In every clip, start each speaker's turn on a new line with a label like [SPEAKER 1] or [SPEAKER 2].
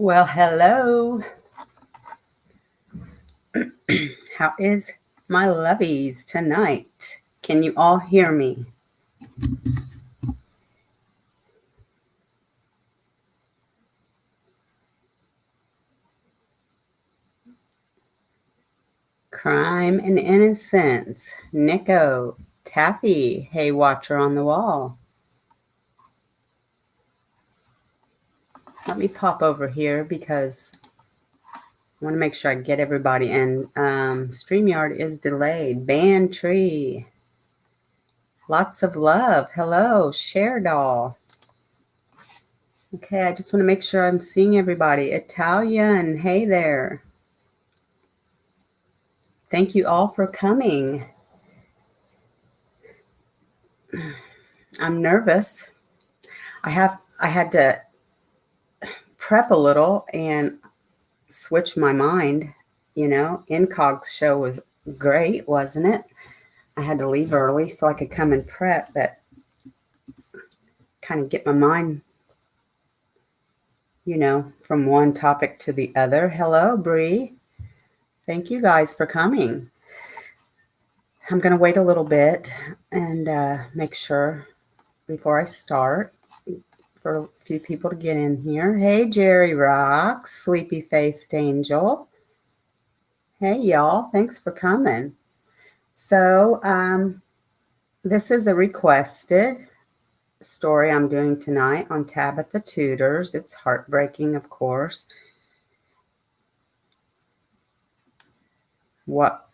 [SPEAKER 1] Well, hello. How is my lovies tonight? Can you all hear me? Crime and Innocence. Nico. Taffy. Hey, watcher on the wall. Let me pop over here because I want to make sure I get everybody in. StreamYard is delayed. Tree. Lots of love. Hello, Share Doll. Okay, I just want to make sure I'm seeing everybody. Italian, hey there. Thank you all for coming. I'm nervous. I had to prep a little and switch my mind. Incog's show was great, wasn't it? I had to leave early so I could come and prep, but kind of get my mind, from one topic to the other. Hello, Bree. Thank you guys for coming. I'm going to wait a little bit and make sure before I start for a few people to get in here. Hey, Jerry Rocks, Sleepy Faced Angel. Hey, y'all. Thanks for coming. So this is a requested story I'm doing tonight on Tabitha Tuder's. It's heartbreaking, of course. What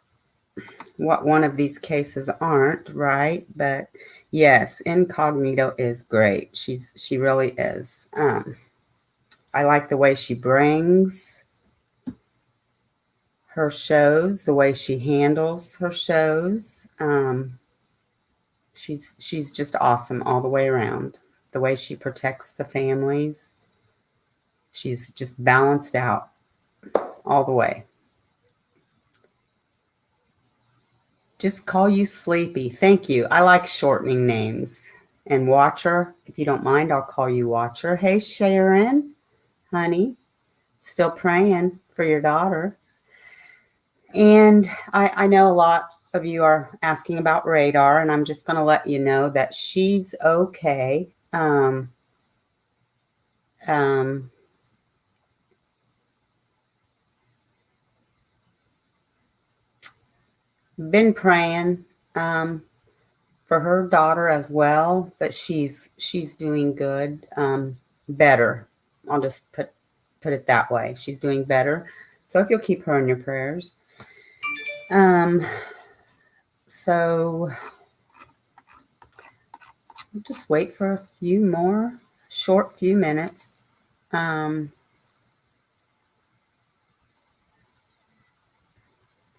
[SPEAKER 1] one of these cases aren't, right? But yes, Incognito is great. She really is. I like the way she brings her shows, the way she handles her shows. She's just awesome all the way around. The way she protects the families. She's just balanced out all the way. Just call you Sleepy. Thank you. I like shortening names. And Watcher, if you don't mind, I'll call you Watcher. Hey, Sharon, honey, still praying for your daughter. And I know a lot of you are asking about Radar, and I'm just going to let you know that she's okay. Been praying for her daughter as well, but she's doing good, better. I'll just put it that way. She's doing better. So if you'll keep her in your prayers. So I'll just wait for a few more short few minutes.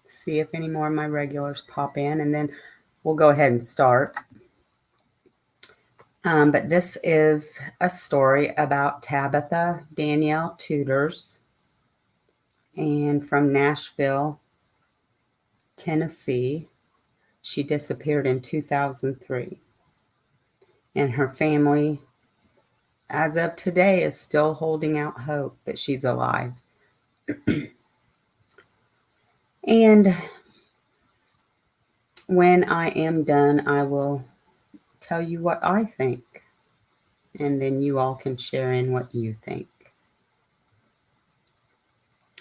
[SPEAKER 1] See if any more of my regulars pop in, and then we'll go ahead and start. But this is a story about Tabitha Danielle Tuders, and from Nashville, Tennessee. She disappeared in 2003. And her family, as of today, is still holding out hope that she's alive. And when I am done, I will tell you what I think. And then you all can share in what you think.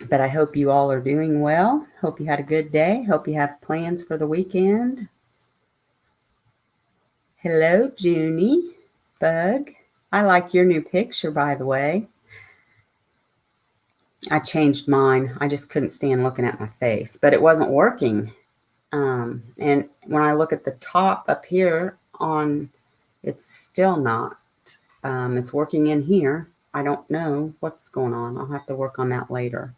[SPEAKER 1] But I hope you all are doing well. Hope you had a good day. Hope you have plans for the weekend. Hello, Junie. Bug. I like your new picture, by the way. I changed mine. I just couldn't stand looking at my face, but it wasn't working. And when I look at the top up here it's still not. It's working in here. I don't know what's going on. I'll have to work on that later.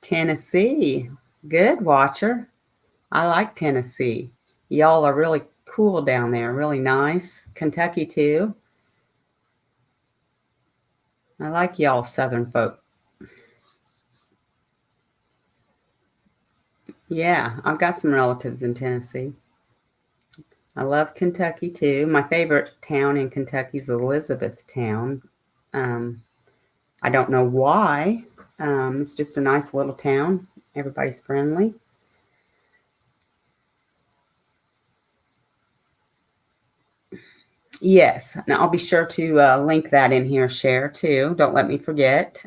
[SPEAKER 1] Tennessee. Good, Watcher. I like Tennessee. Y'all are really cool down there. Really nice. Kentucky, too. I like y'all Southern folk. Yeah, I've got some relatives in Tennessee. I love Kentucky, too. My favorite town in Kentucky is Elizabethtown. I don't know why. It's just a nice little town. Everybody's friendly. Yes, and I'll be sure to link that in here, share too. Don't let me forget.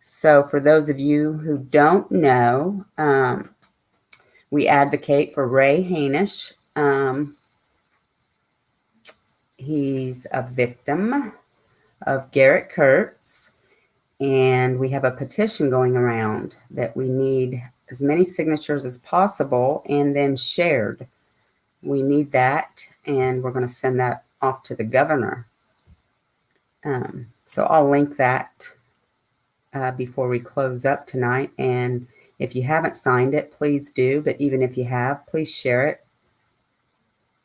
[SPEAKER 1] So for those of you who don't know, we advocate for Ray Hainish. He's a victim of Garrett Kurtz, and we have a petition going around that we need as many signatures as possible and then shared. We need that, and we're going to send that off to the governor. So I'll link that before we close up tonight. And if you haven't signed it, please do. But even if you have, please share it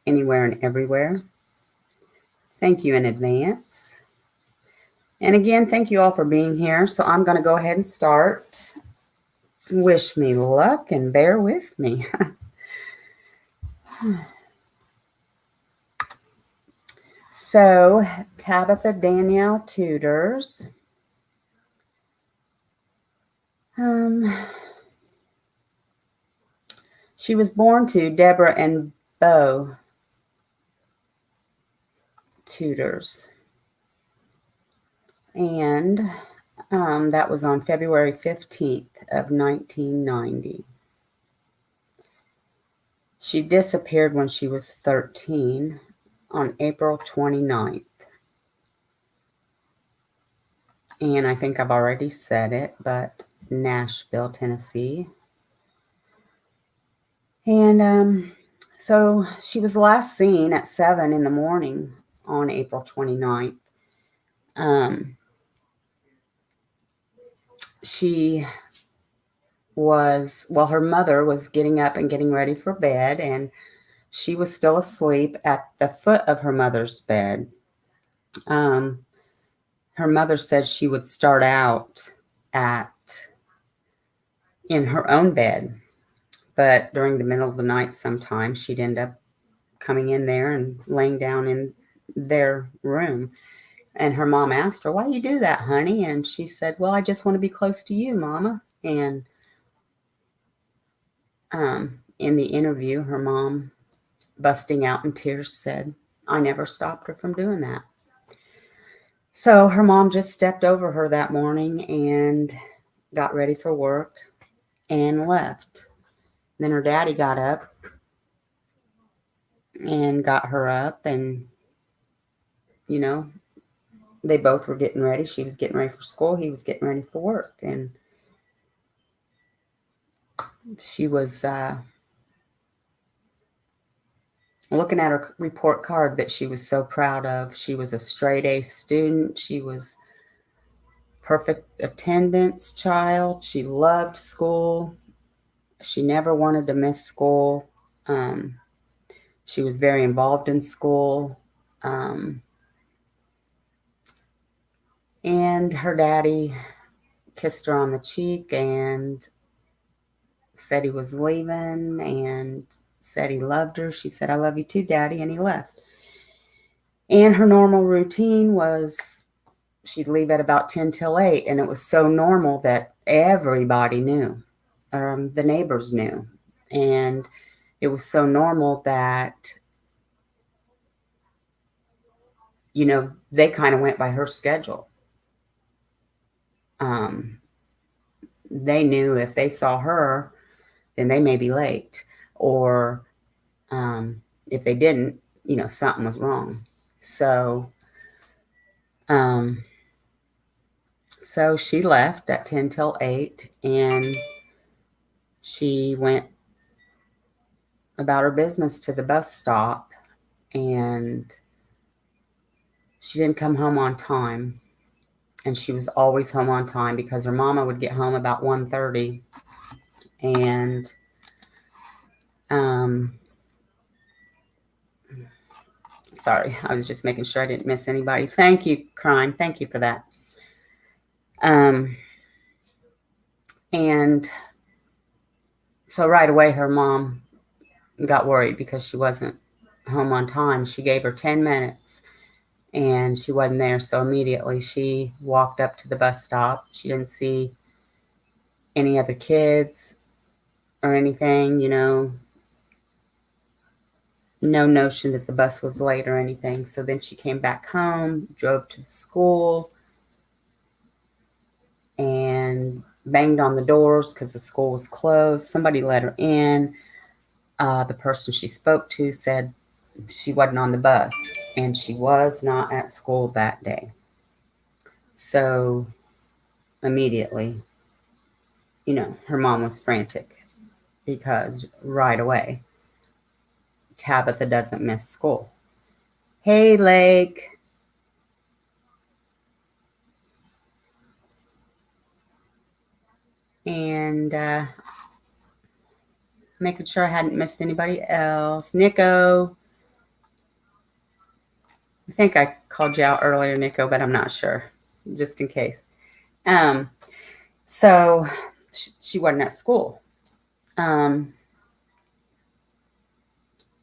[SPEAKER 1] anywhere and everywhere. Thank you in advance. And again, thank you all for being here. So I'm going to go ahead and start. Wish me luck and bear with me. So Tabitha Danielle Tuders. She was born to Deborah and Bo Tuders. And that was on February 15th of 1990. She disappeared when she was 13 on April 29th. And I think I've already said it, but Nashville, Tennessee. And so she was last seen at 7 in the morning on April 29th. She was, well, her mother was getting up and getting ready for bed, and she was still asleep at the foot of her mother's bed. Her mother said she would start out in her own bed, but during the middle of the night sometime she'd end up coming in there and laying down in their room. And her mom asked her, "Why do you do that, honey?" And she said, "Well, I just want to be close to you, Mama." And in the interview, her mom, busting out in tears, said, "I never stopped her from doing that." So her mom just stepped over her that morning and got ready for work and left. Then her daddy got up and got her up, and, they both were getting ready. She was getting ready for school. He was getting ready for work. And she was looking at her report card that she was so proud of. She was a straight A student. She was perfect attendance child. She loved school. She never wanted to miss school. She was very involved in school. And her daddy kissed her on the cheek and said he was leaving and said he loved her. She said, "I love you too, Daddy," and he left. And her normal routine was she'd leave at about 10 till 8, and it was so normal that everybody knew. The neighbors knew. And it was so normal that, they kind of went by her schedule. They knew if they saw her, then they may be late. Or if they didn't, something was wrong. So she left at 10 till 8, and she went about her business to the bus stop, and she didn't come home on time. And she was always home on time because her mama would get home about 1:30. And sorry, I was just making sure I didn't miss anybody. Thank you, Crime. Thank you for that. And so right away, her mom got worried because she wasn't home on time. She gave her 10 minutes, and she wasn't there. So immediately she walked up to the bus stop. She didn't see any other kids or anything, no notion that the bus was late or anything. So then she came back home, drove to the school, and banged on the doors because the school was closed. Somebody let her in. The person she spoke to said she wasn't on the bus, and she was not at school that day. So immediately, her mom was frantic because right away, Tabitha doesn't miss school. Hey, Lake. And making sure I hadn't missed anybody else. Nico. I think I called you out earlier, Nico, but I'm not sure, just in case. So she wasn't at school.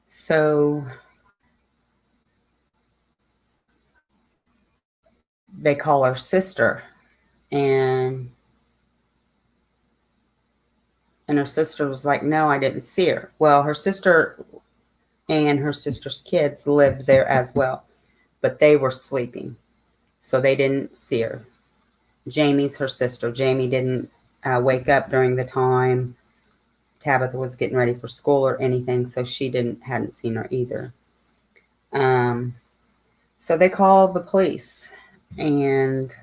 [SPEAKER 1] So they call her sister, and her sister was like, no, I didn't see her. Well, her sister and her sister's kids lived there as well, but they were sleeping, so they didn't see her. Jamie's her sister. Jamie didn't wake up during the time Tabitha was getting ready for school or anything, so she hadn't seen her either. So they call the police, and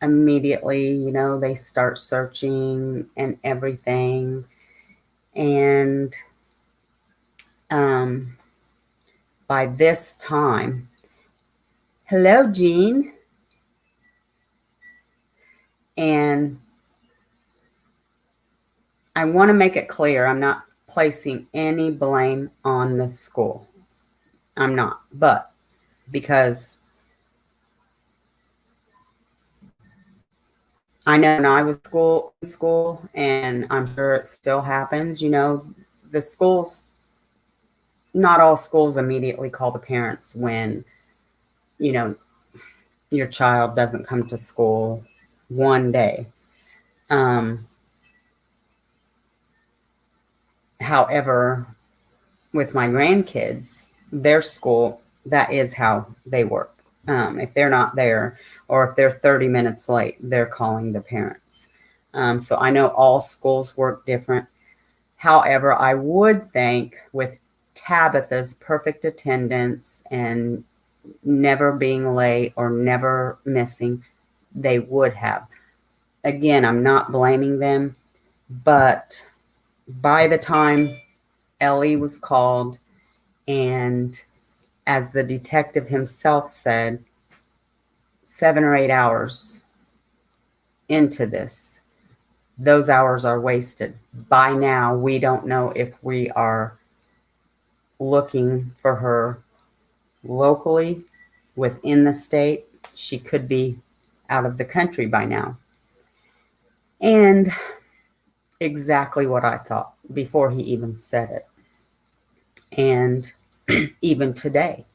[SPEAKER 1] immediately, they start searching and everything. And by this time, hello, Jean. And I want to make it clear, I'm not placing any blame on the school. I'm not, but because I know when I was in school, and I'm sure it still happens, the schools, not all schools immediately call the parents when, your child doesn't come to school one day. However, with my grandkids, their school, that is how they work. If they're not there, or if they're 30 minutes late, they're calling the parents. So I know all schools work different. However, I would think with Tabitha's perfect attendance and never being late or never missing, they would have. Again, I'm not blaming them, but by the time Ellie was called, and as the detective himself said, 7 or 8 hours into this, those hours are wasted. By now, we don't know if we are looking for her locally within the state. She could be out of the country by now. And exactly what I thought before he even said it. And even today,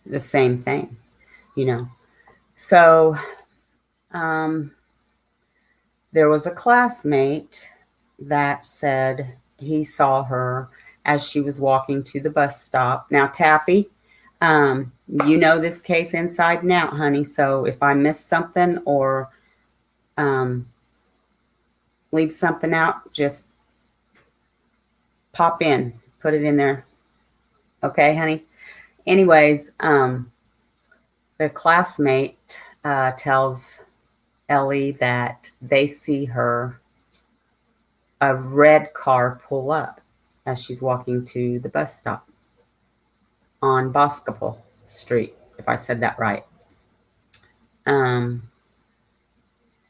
[SPEAKER 1] the same thing, So there was a classmate that said he saw her as she was walking to the bus stop. Now, Taffy, you know this case inside and out, honey. So if I miss something or leave something out, just pop in, put it in there. Okay, honey? Anyways, the classmate tells Ellie that they see a red car pull up as she's walking to the bus stop on Boscopal Street, if I said that right. And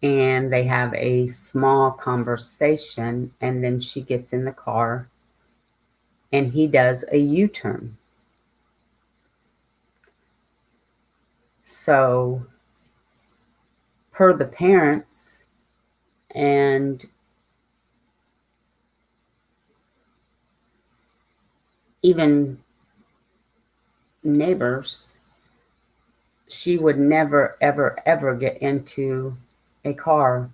[SPEAKER 1] they have a small conversation, and then she gets in the car and he does a U-turn. So per the parents, and even neighbors, she would never, ever, ever get into a car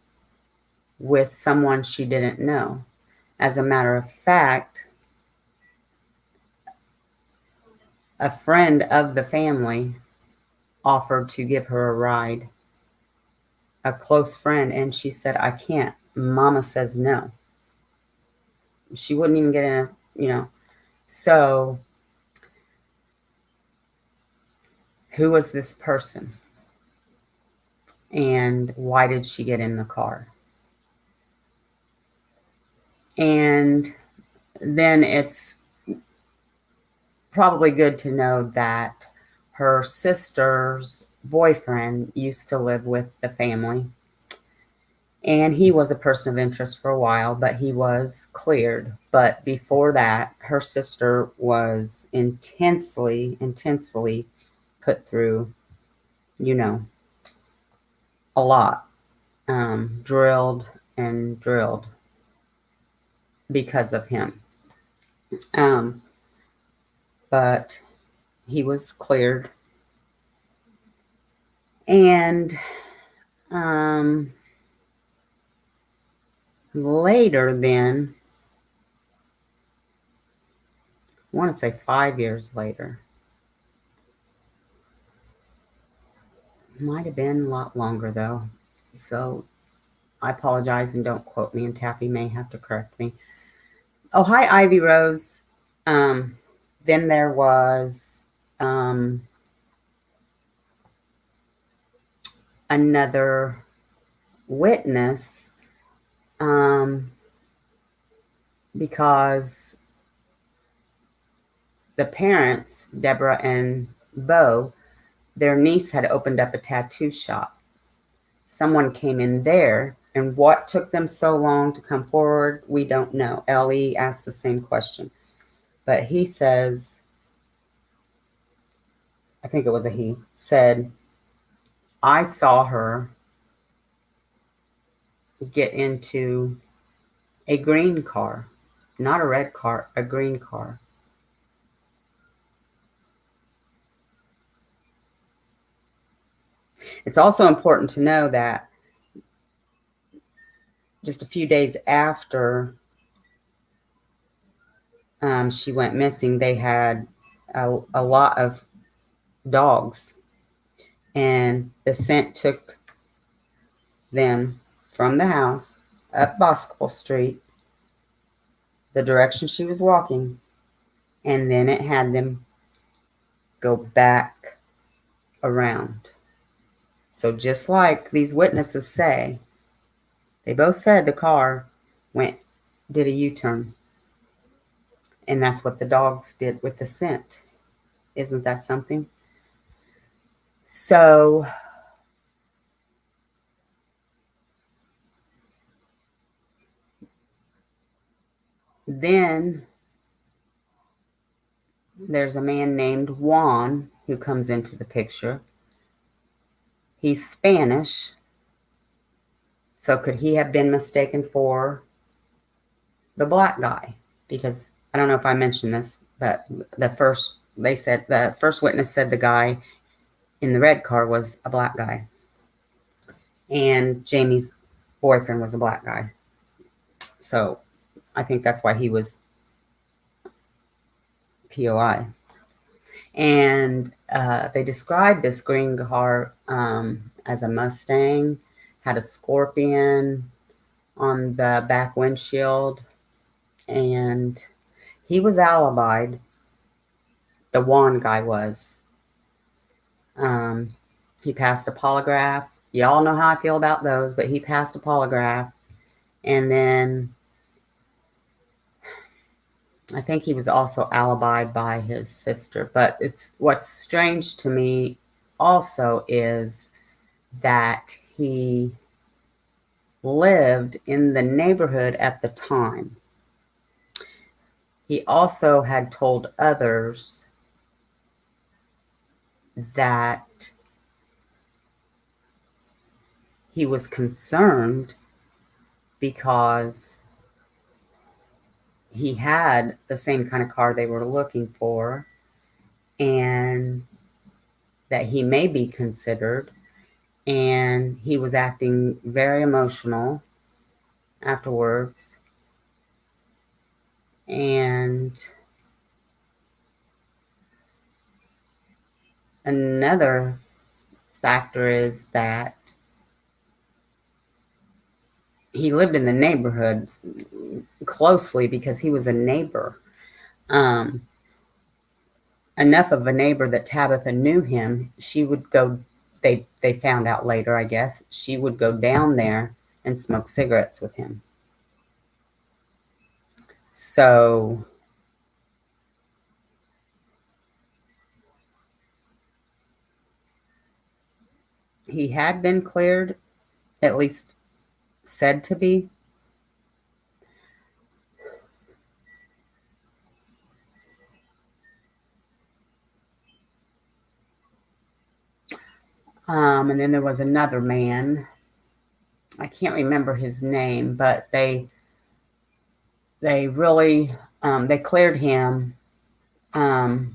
[SPEAKER 1] with someone she didn't know. As a matter of fact, a friend of the family offered to give her a ride, a close friend, and she said, I can't. Mama says no. She wouldn't even get in So who was this person? And why did she get in the car? And then it's probably good to know that her sister's boyfriend used to live with the family. And he was a person of interest for a while, but he was cleared. But before that, her sister was intensely, intensely put through, a lot, drilled and drilled because of him. But he was cleared. And later then, I want to say 5 years later, might have been a lot longer though. So I apologize and don't quote me, and Taffy may have to correct me. Oh, hi, Ivy Rose. Then there was another witness because the parents, Deborah and Bo, their niece had opened up a tattoo shop. Someone came in there, and what took them so long to come forward, we don't know. Ellie asked the same question. But he says, I think it was a he, said, I saw her get into a green car, not a red car, a green car. It's also important to know that just a few days after she went missing, they had a lot of dogs, and the scent took them from the house up Boscobel Street, the direction she was walking, and then it had them go back around. So just like these witnesses say, they both said the car did a U-turn. And that's what the dogs did with the scent. Isn't that something? So then there's a man named Juan who comes into the picture. He's Spanish. So could he have been mistaken for the black guy? Because I don't know if I mentioned this, but the first witness said the guy in the red car was a black guy. And Jamie's boyfriend was a black guy. So I think that's why he was POI. And they described this green car as a Mustang, had a scorpion on the back windshield, and he was alibied. The Juan guy was. He passed a polygraph. Y'all know how I feel about those, but he passed a polygraph. And then I think he was also alibied by his sister. But what's strange to me also is that he lived in the neighborhood at the time. He also had told others that he was concerned because he had the same kind of car they were looking for, and that he may be considered. And he was acting very emotional afterwards. And another factor is that he lived in the neighborhood closely because he was a neighbor. Enough of a neighbor that Tabitha knew him. She would go, they found out later, I guess, she would go down there and smoke cigarettes with him. So he had been cleared, at least said to be. And then there was another man. I can't remember his name, but they really they cleared him. I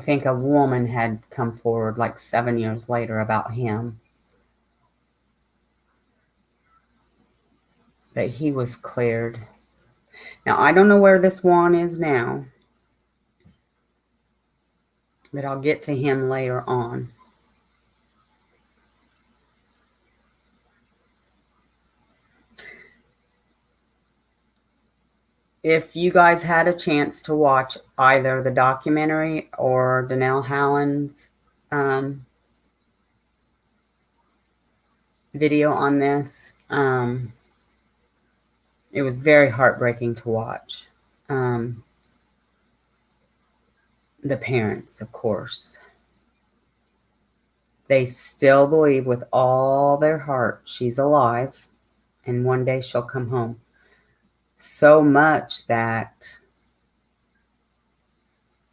[SPEAKER 1] think a woman had come forward like 7 years later about him, but he was cleared. Now, I don't know where this Juan is now, but I'll get to him later on. If you guys had a chance to watch either the documentary or Donnell Hallen's video on this, it was very heartbreaking to watch. The parents, of course, they still believe with all their heart she's alive and one day she'll come home. So much that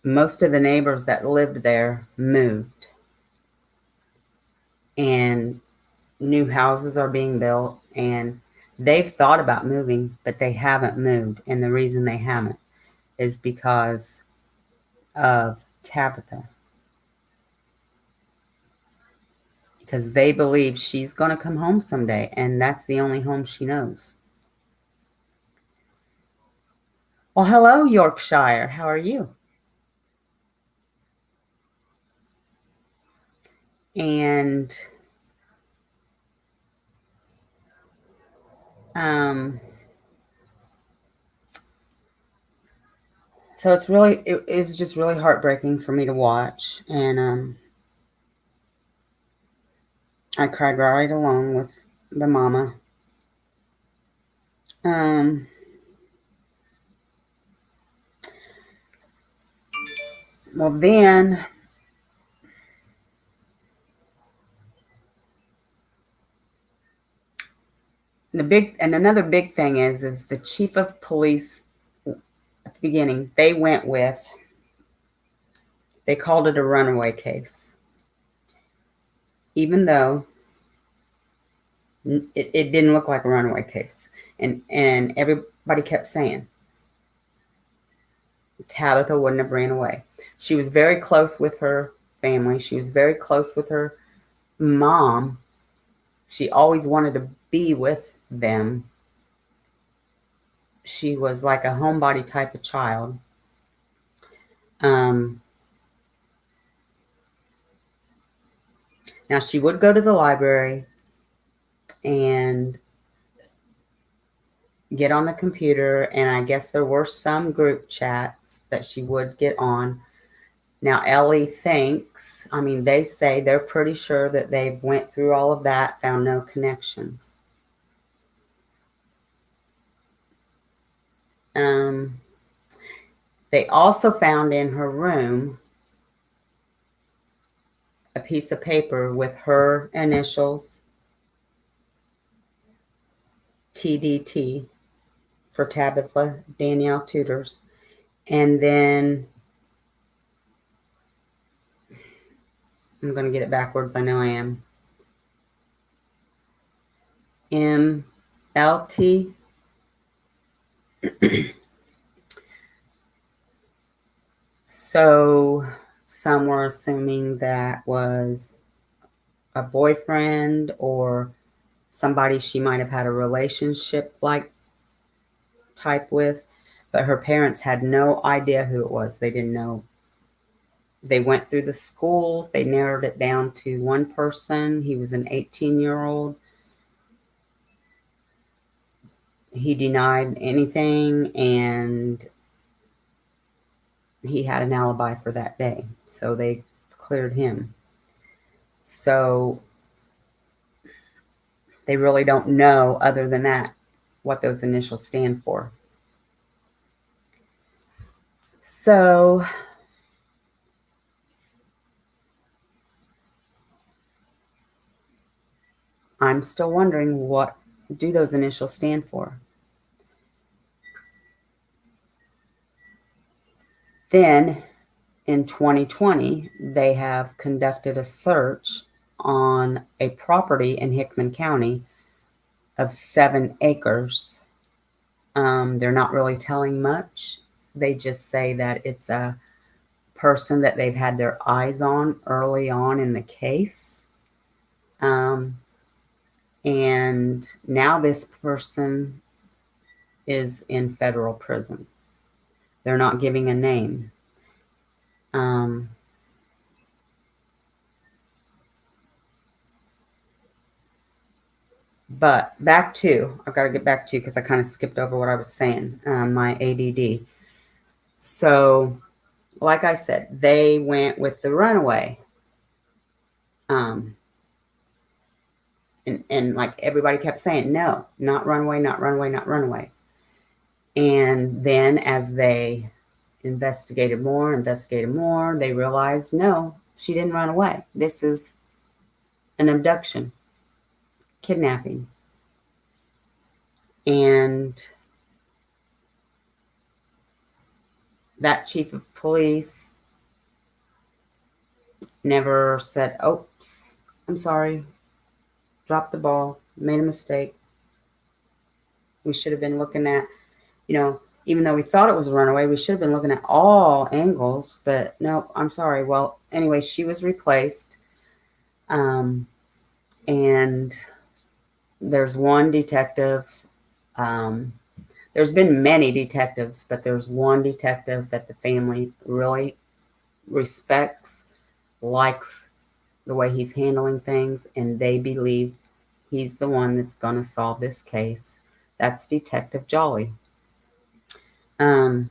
[SPEAKER 1] most of the neighbors that lived there moved, and new houses are being built, and they've thought about moving, but they haven't moved. And the reason they haven't is because of Tabitha, because they believe she's going to come home someday, and that's the only home she knows. Well, hello, Yorkshire. How are you? And so it's really, it was just really heartbreaking for me to watch. And I cried right along with the mama. Well, then another big thing is the chief of police at the beginning, they called it a runaway case, even though it didn't look like a runaway case. And everybody kept saying Tabitha wouldn't have ran away. She was very close with her family. She was very close with her mom. She always wanted to be with them. She was like a homebody type of child. Now, she would go to the library and get on the computer, and I guess there were some group chats that she would get on. Now, Ellie thinks, they say they're pretty sure that they've went through all of that, found no connections. They also found in her room a piece of paper with her initials, TDT, for Tabitha Danielle Tuders, and then I'm going to get it backwards. I know I am. ML LT. So some were assuming that was a boyfriend or somebody she might have had a relationship like type with, but her parents had no idea who it was. They didn't know. They went through the school. They narrowed it down to one person. He was an 18-year-old. He denied anything, and he had an alibi for that day. So they cleared him. So they really don't know, other than that, what those initials stand for. So I'm still wondering, what do those initials stand for? Then in 2020, they have conducted a search on a property in Hickman County of 7 acres. They're not really telling much. They just say that it's a person that they've had their eyes on early on in the case. And now this person is in federal prison. They're not giving a name. But I've got to get back to, because I kind of skipped over what I was saying, my ADD. So, like I said, they went with the runaway. And like everybody kept saying, no, not runaway, not runaway, not runaway. And then as they investigated more, they realized, no, she didn't run away. This is an abduction, kidnapping. And that chief of police never said, oops, I'm sorry, dropped the ball, made a mistake. We should have been looking at, even though we thought it was a runaway, we should have been looking at all angles, but no, I'm sorry. Well, anyway, she was replaced. And there's one detective. There's been many detectives, but there's one detective that the family really respects, likes the way he's handling things, and they believe he's the one that's going to solve this case. That's Detective Jolly. And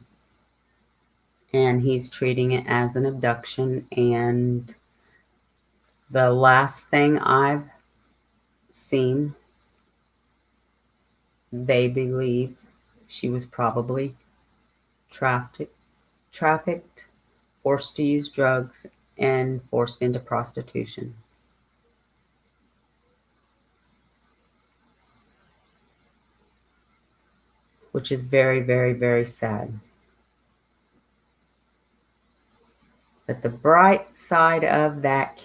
[SPEAKER 1] he's treating it as an abduction. And the last thing I've seen, they believe she was probably trafficked, forced to use drugs, and forced into prostitution. Which is very, very, very sad. But the bright side of that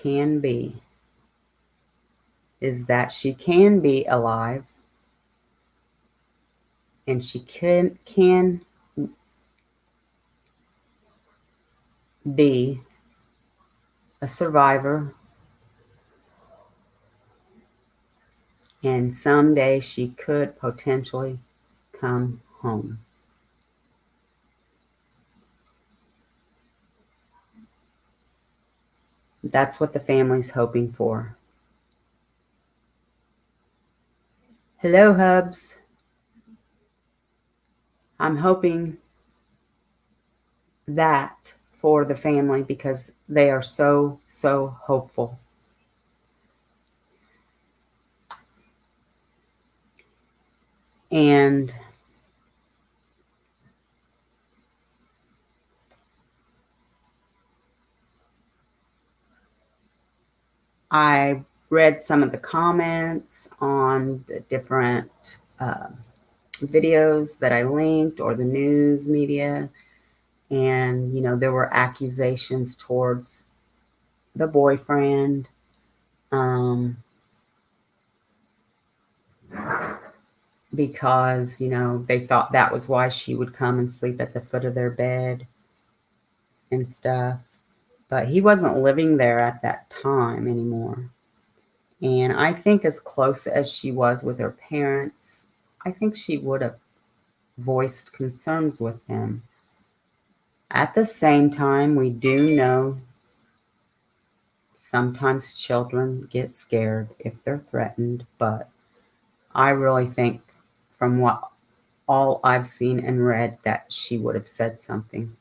[SPEAKER 1] is that she can be alive, and she can be a survivor, and someday she could potentially come home. That's what the family's hoping for. Hello, Hubs. I'm hoping that for the family, because they are so, so hopeful. And I read some of the comments on the different videos that I linked, or the news media. And, there were accusations towards the boyfriend. because, they thought that was why she would come and sleep at the foot of their bed and stuff. But he wasn't living there at that time anymore. And I think as close as she was with her parents, I think she would have voiced concerns with him. At the same time, we do know sometimes children get scared if they're threatened, but I really think from what all I've seen and read that she would have said something.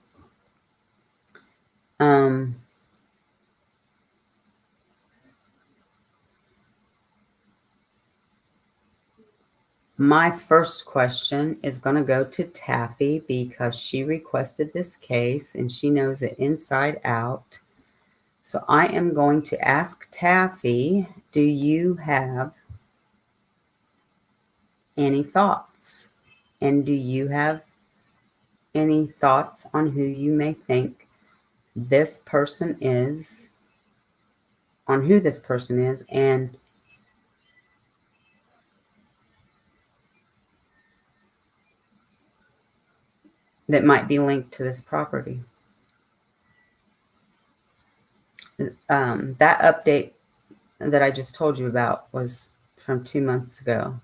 [SPEAKER 1] My first question is going to go to Taffy because she requested this case and she knows it inside out. So I am going to ask Taffy, do you have any thoughts? And do you have any thoughts on who you may think this person is, on who this person is, and that might be linked to this property? That update that I just told you about was from 2 months ago.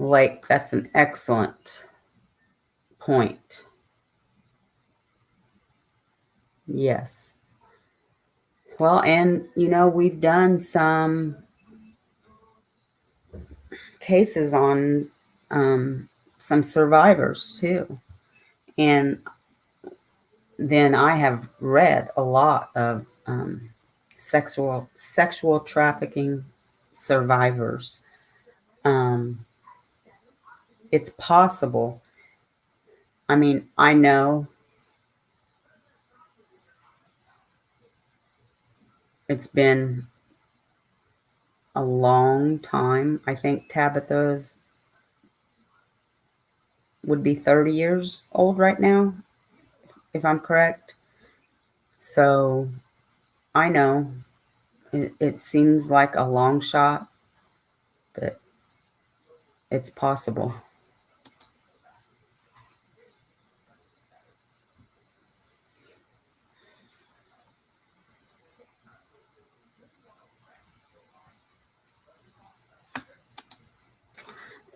[SPEAKER 1] Like, that's an excellent point. Yes. Well, and we've done some cases on some survivors too. And then I have read a lot of sexual trafficking survivors. It's possible. I mean, I know it's been a long time. I think Tabitha's would be 30 years old right now, if I'm correct. So I know it seems like a long shot, but it's possible.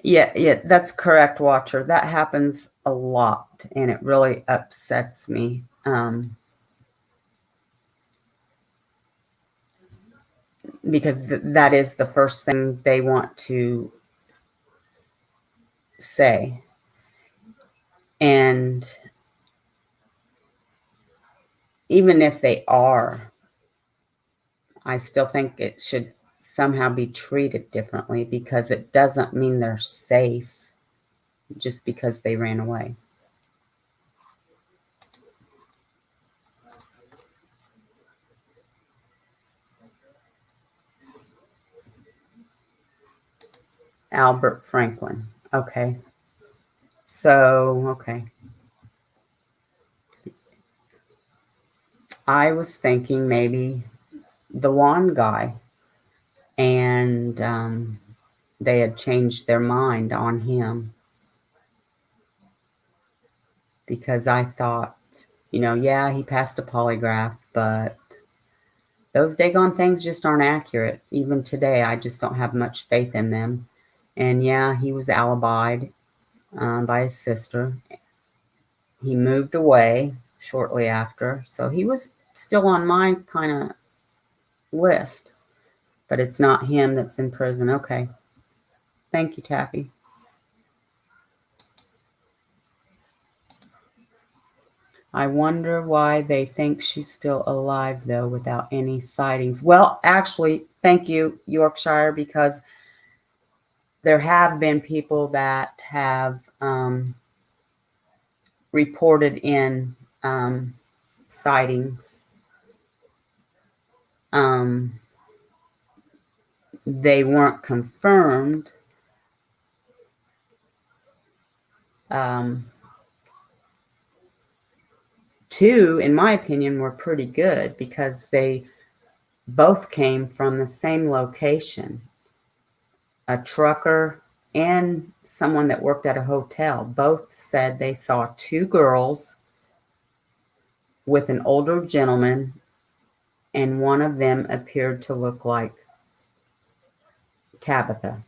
[SPEAKER 1] Yeah, that's correct, Watcher. That happens a lot, and it really upsets me. Because that is the first thing they want to say. And even if they are, I still think it should somehow be treated differently because it doesn't mean they're safe just because they ran away. Albert Franklin. Okay. So, okay. I was thinking maybe the wand guy, and they had changed their mind on him because I thought, yeah, he passed a polygraph, but those daggone things just aren't accurate. Even today, I just don't have much faith in them. And yeah, he was alibied by his sister. He moved away shortly after, so he was still on my kind of list, but it's not him that's in prison. Okay. Thank you, Taffy. I wonder why they think she's still alive, though, without any sightings. Well, actually, thank you, Yorkshire, because there have been people that have reported in sightings. They weren't confirmed. 2, in my opinion, were pretty good because they both came from the same location. A trucker and someone that worked at a hotel both said they saw 2 girls with an older gentleman, and one of them appeared to look like Tabitha.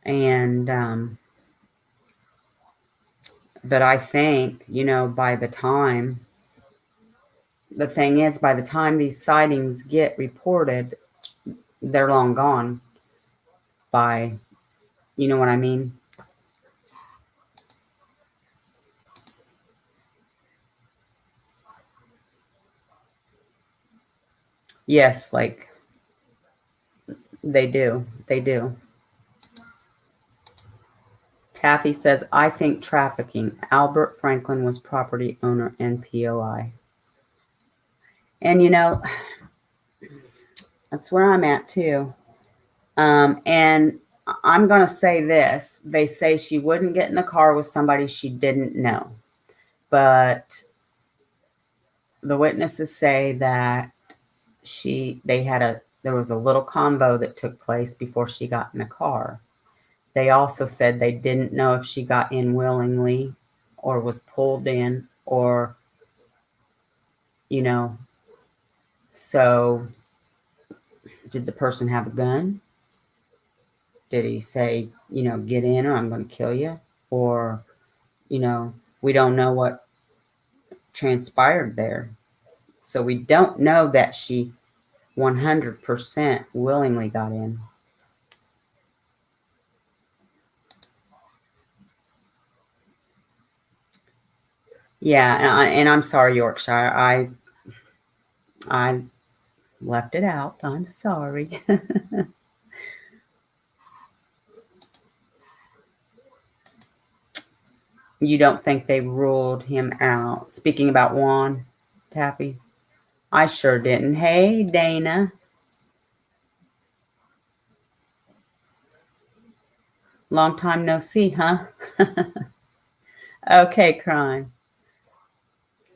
[SPEAKER 1] And, but I think, by the time, the thing is, by the time these sightings get reported, they're long gone by, you know what I mean? Yes, like they do. They do. Taffy says, I think trafficking. Albert Franklin was property owner and POI. And that's where I'm at too. And I'm going to say this. They say she wouldn't get in the car with somebody she didn't know. But the witnesses say that there was a little convo that took place before she got in the car. They also said they didn't know if she got in willingly or was pulled in or, so did the person have a gun? Did he say, get in or I'm going to kill you? Or, we don't know what transpired there. So we don't know that she 100% willingly got in. Yeah, and I'm sorry, Yorkshire. I left it out. I'm sorry. You don't think they ruled him out? Speaking about Juan, Tappy, I sure didn't. Hey, Dana. Long time no see, huh? Okay, crime.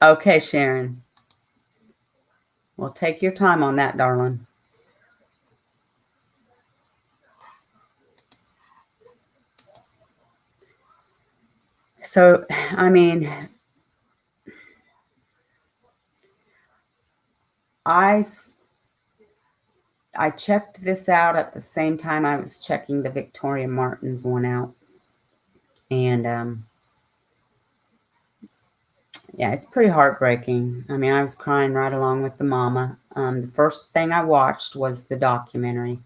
[SPEAKER 1] Okay, Sharon. Well, take your time on that, darling. So, I mean, I checked this out at the same time I was checking the Victoria Martins one out. And yeah, it's pretty heartbreaking. I mean, I was crying right along with the mama. The first thing I watched was the documentary.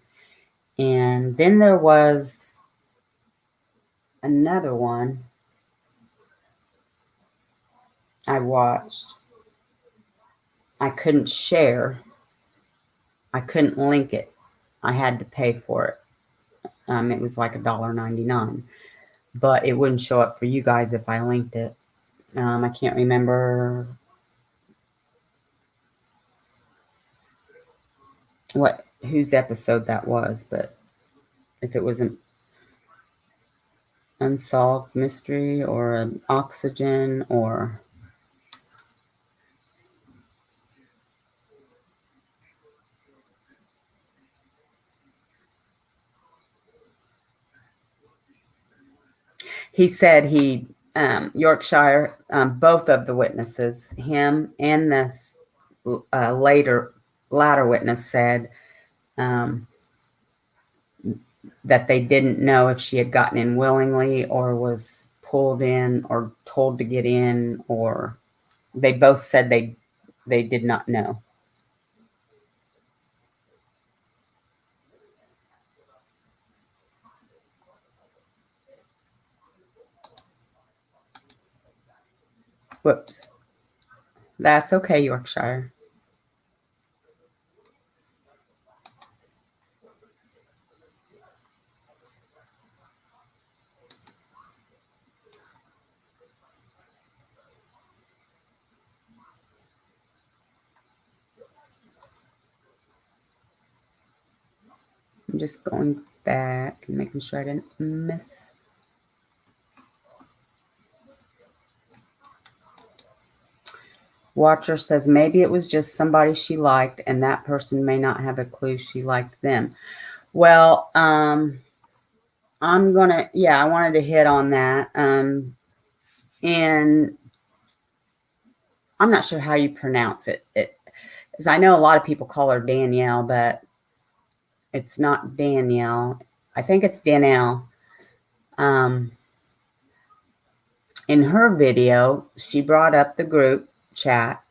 [SPEAKER 1] And then there was another one I watched. I couldn't share. I couldn't link it. I had to pay for it. It was like $1.99. But it wouldn't show up for you guys if I linked it. I can't remember whose episode that was, but if it was an unsolved mystery or an oxygen or he said Yorkshire, both of the witnesses, him and this latter witness said that they didn't know if she had gotten in willingly or was pulled in or told to get in, or they both said they did not know. Whoops. That's okay, Yorkshire. I'm just going back and making sure I didn't miss. Watcher says maybe it was just somebody she liked and that person may not have a clue she liked them. Well, I wanted to hit on that. And I'm not sure how you pronounce it. Because I know a lot of people call her Danielle, but it's not Danielle. I think it's Danielle. In her video, she brought up the group chat,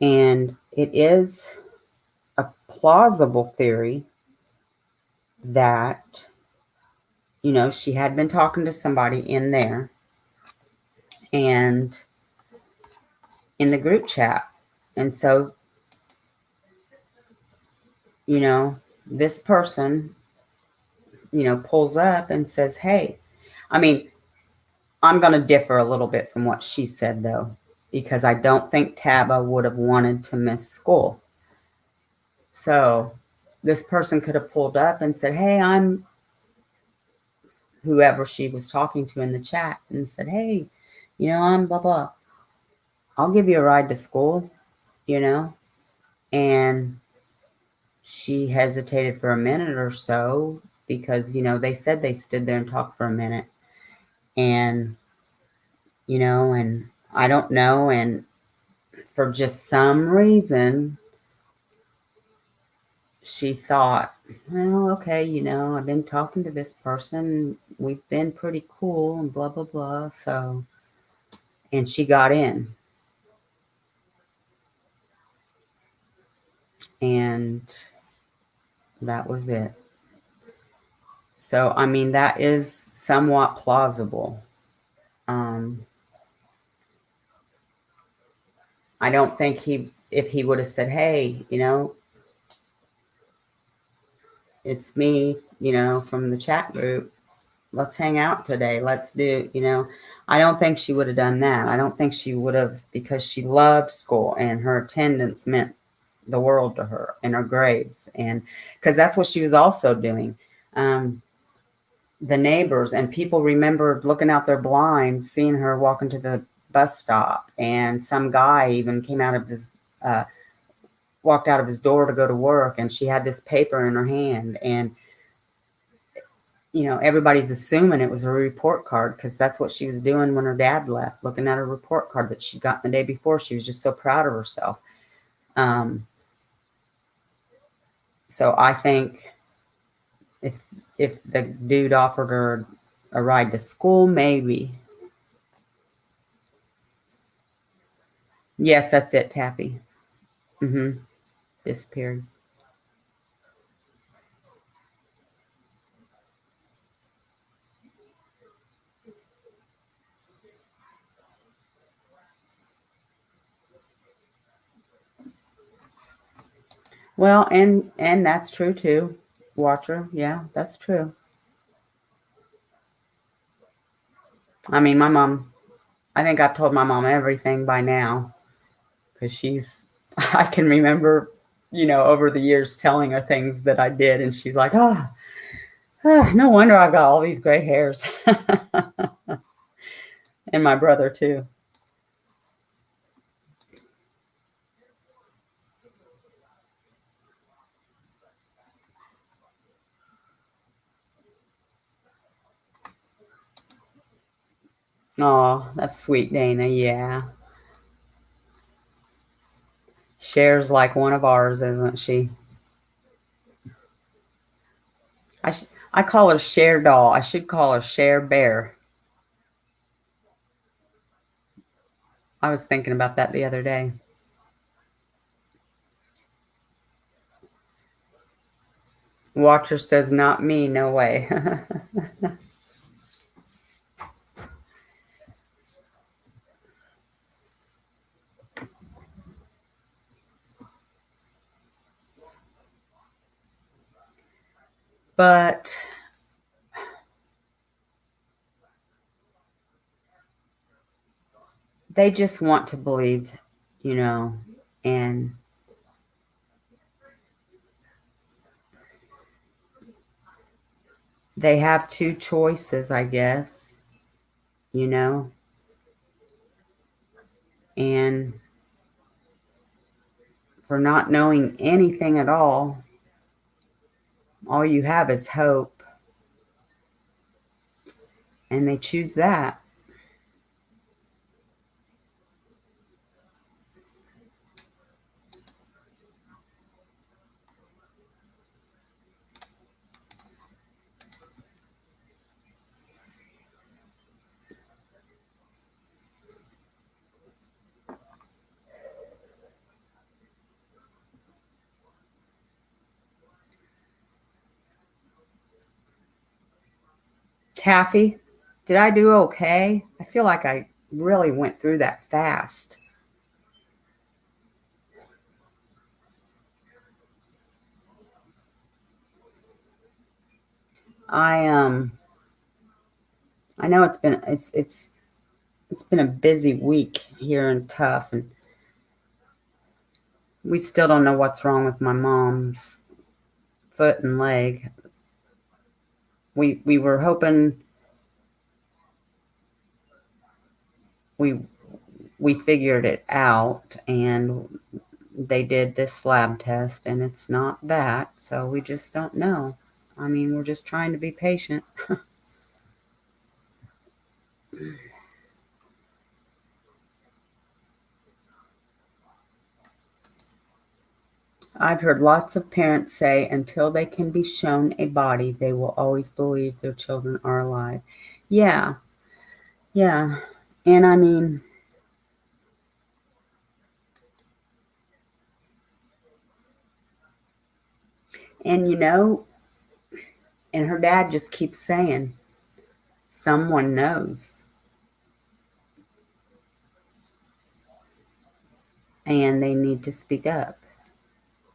[SPEAKER 1] and it is a plausible theory that, she had been talking to somebody in there and in the group chat. And so, this person, pulls up and says, hey, I mean, I'm going to differ a little bit from what she said, though, because I don't think Taba would have wanted to miss school. So this person could have pulled up and said, hey, I'm whoever she was talking to in the chat, and said, hey, I'm blah, blah. I'll give you a ride to school, and she hesitated for a minute or so because, they said they stood there and talked for a minute. And, and I don't know. And for just some reason, she thought, well, okay, I've been talking to this person. We've been pretty cool and blah, blah, blah. So, and she got in. And that was it. So, I mean, that is somewhat plausible. I don't think if he would have said, hey, it's me, from the chat group, let's hang out today. Let's do, I don't think she would have done that. I don't think she would have, because she loved school and her attendance meant the world to her, and her grades. And because that's what she was also doing. The neighbors and people remembered looking out their blinds, seeing her walking to the bus stop, and some guy even came out of his walked out of his door to go to work, and she had this paper in her hand, and everybody's assuming it was a report card, because that's what she was doing when her dad left, looking at her report card that she got the day before. She was just so proud of herself. So I think if the dude offered her a ride to school, maybe. Yes, that's it, Taffy. Disappeared. Well, and that's true too, Watcher. Yeah, that's true. I mean, my mom, I think I've told my mom everything by now, because I can remember, over the years telling her things that I did, and she's like, no wonder I've got all these gray hairs. And my brother too. Oh, that's sweet, Dana. Yeah. Cher's like one of ours, isn't she? I call her Cher doll. I should call her Cher bear. I was thinking about that the other day. Watcher says, not me, no way. But they just want to believe, and they have two choices, I guess, and for not knowing anything at all. All you have is hope, and they choose that. Taffy, did I do okay? I feel like I really went through that fast. I I know it's been a busy week here in Tough, and we still don't know what's wrong with my mom's foot and leg. We were hoping we we figured it out, and they did this lab test, and it's not that, so we just don't know. I mean, we're just trying to be patient. I've heard lots of parents say until they can be shown a body, they will always believe their children are alive. Yeah, yeah. And I mean, and and her dad just keeps saying, someone knows, and they need to speak up.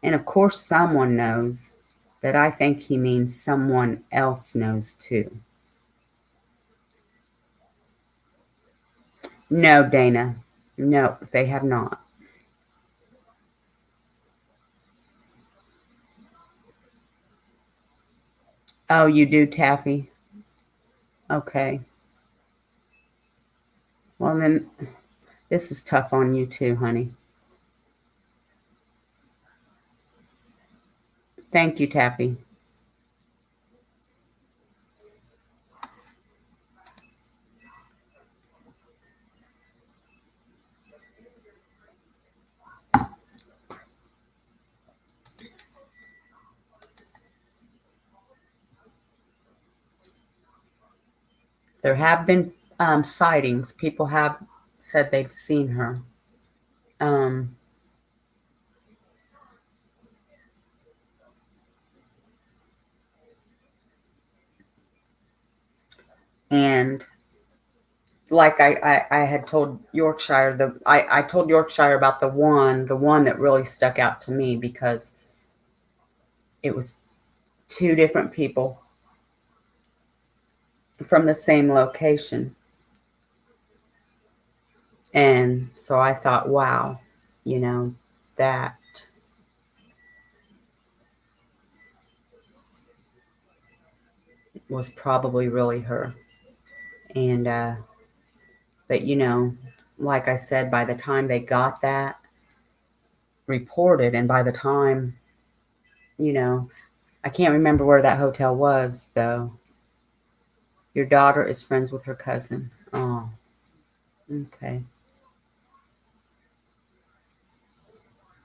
[SPEAKER 1] And of course, someone knows, but I think he means someone else knows too. No, Dana. No, they have not. Oh, you do, Taffy? Okay. Well, then this is tough on you too, honey. Thank you, Taffy. There have been sightings. People have said they've seen her. Um, and like I had told Yorkshire, I told Yorkshire about the one that really stuck out to me because it was two different people from the same location. And so I thought, wow, you know, that was probably really her. And, but like I said, by the time they got that reported, and by the time, you know, I can't remember where that hotel was, though. Your daughter is friends with her cousin. Oh, okay.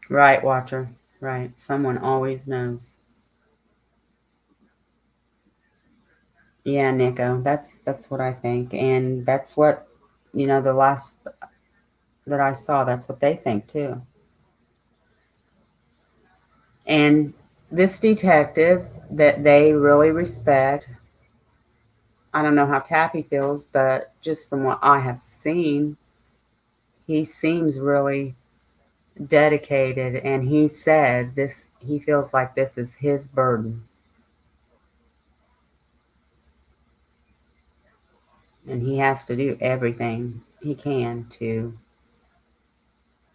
[SPEAKER 1] Right, Watcher. Right. Someone always knows. Yeah, Nico. That's what I think. And that's what, the last that I saw, that's what they think too. And this detective that they really respect, I don't know how Taffy feels, but just from what I have seen, he seems really dedicated, and he said he feels like this is his burden, and he has to do everything he can to,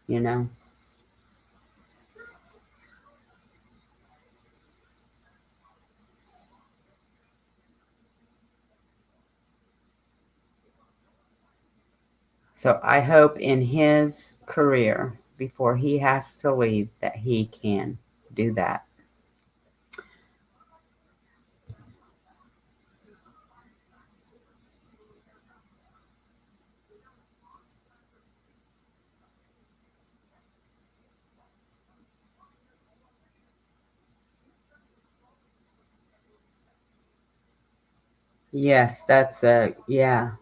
[SPEAKER 1] you know. So I hope in his career, before he has to leave that he can do that. Yes, that's yeah.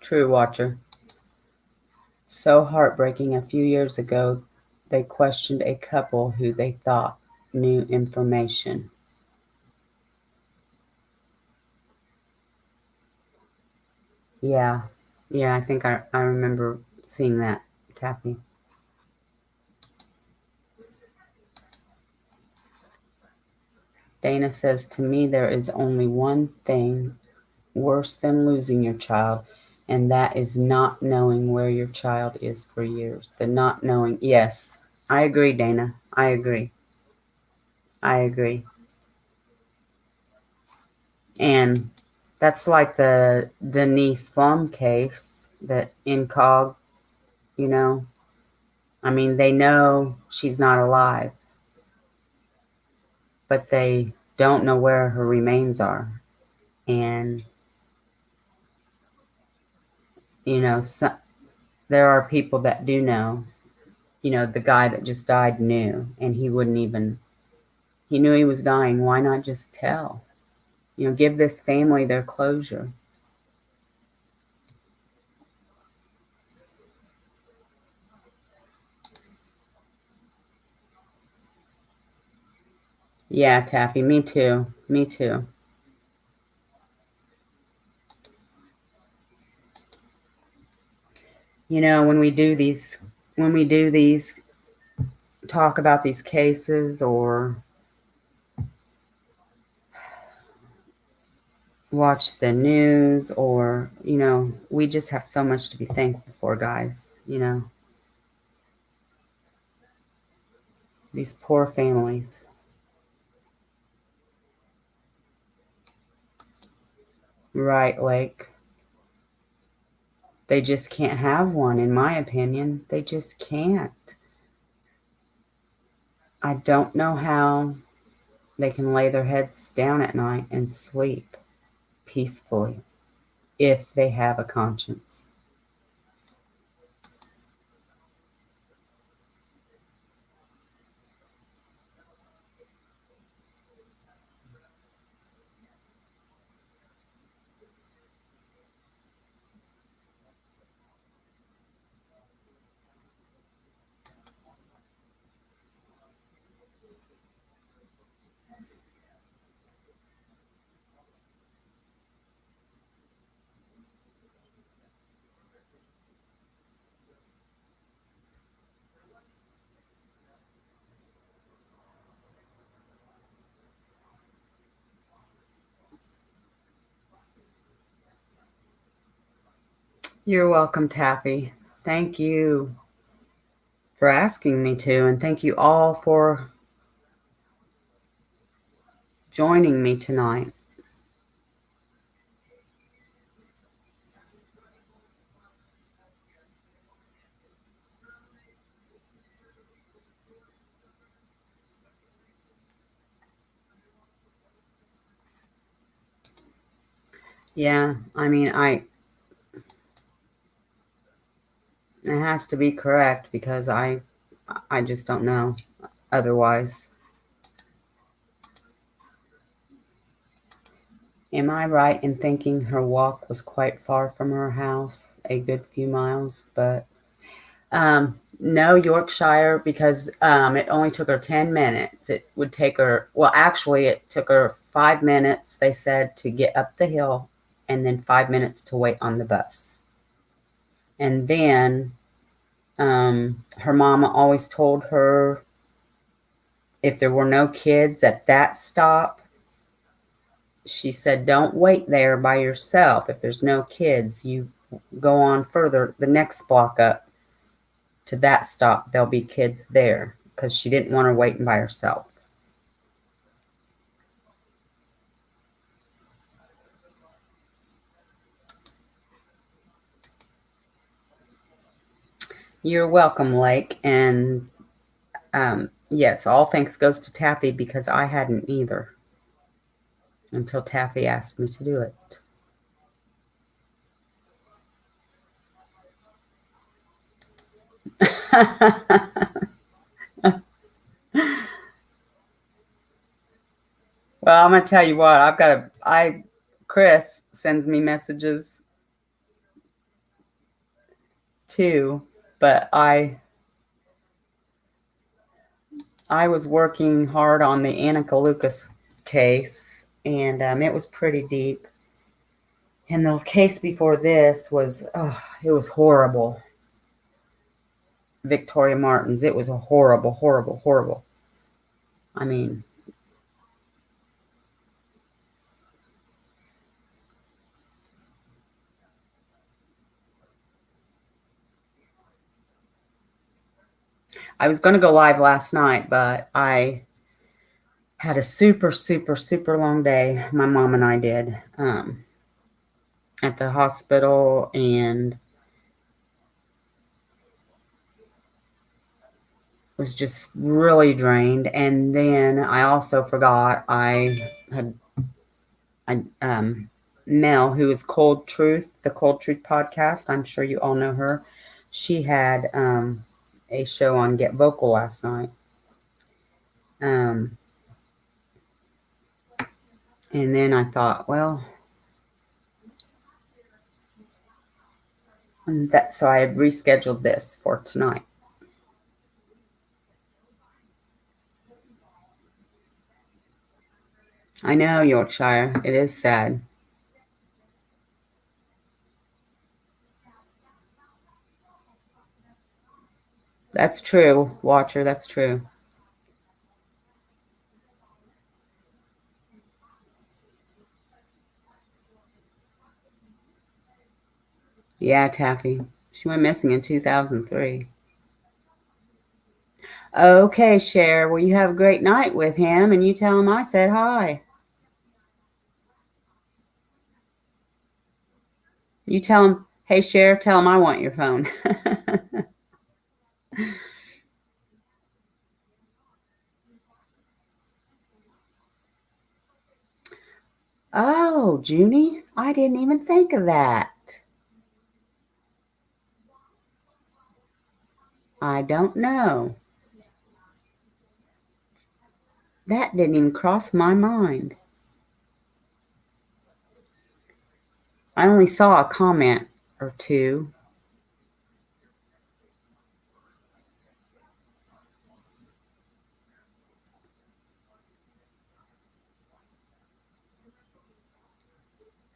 [SPEAKER 1] True, Watcher. So heartbreaking. A few years ago, they questioned a couple who they thought knew information. Yeah. Yeah, I think I remember seeing that, Taffy. Dana says, to me, there is only one thing worse than losing your child, and that is not knowing where your child is for years. The not knowing. Yes, I agree, Dana. I agree. I agree. And that's like the Denise Flum case that Incog, you know, I mean, they know she's not alive, but they don't know where her remains are. And, so, there are people that do know. The guy that just died knew, and he wouldn't even, he knew he was dying. Why not just tell? Give this family their closure. Yeah, Taffy, me too. Me too. When we do these, talk about these cases or watch the news or, we just have so much to be thankful for, guys. These poor families. Right, Lake. They just can't have one, in my opinion. They just can't. I don't know how they can lay their heads down at night and sleep peacefully if they have a conscience. You're welcome, Taffy. Thank you for asking me to, and thank you all for joining me tonight. Yeah, I mean, it has to be correct because I just don't know otherwise. Am I right in thinking her walk was quite far from her house, a good few miles? But no, Yorkshire, because it only took her 10 minutes. It would take her, well, actually, it took her 5 minutes, they said, to get up the hill, and then 5 minutes to wait on the bus. And then her mama always told her if there were no kids at that stop, she said, don't wait there by yourself. If there's no kids, you go on further, the next block up to that stop. There'll be kids there, because she didn't want her waiting by herself. You're welcome, Lake. And yes, all thanks goes to Taffy because I hadn't either until Taffy asked me to do it. Well, I'm gonna tell you what, Chris sends me messages too, but I was working hard on the Annika Lucas case, and it was pretty deep. And the case before this was, it was horrible. Victoria Martins, it was a horrible, horrible, horrible. I mean, I was going to go live last night, but I had a super, super, super long day. My mom and I did at the hospital, and was just really drained. And then I also forgot I had Mel, who is Cold Truth, the Cold Truth podcast. I'm sure you all know her. She had a show on Get Vocal last night. And then I thought, well, so I had rescheduled this for tonight. I know, Yorkshire. It is sad. That's true, Watcher. That's true. Yeah, Taffy. She went missing in 2003. Okay, Cher. Well, you have a great night with him, and you tell him I said hi. You tell him, hey, Cher, tell him I want your phone. Oh, Junie, I didn't even think of that. I don't know. That didn't even cross my mind. I only saw a comment or two.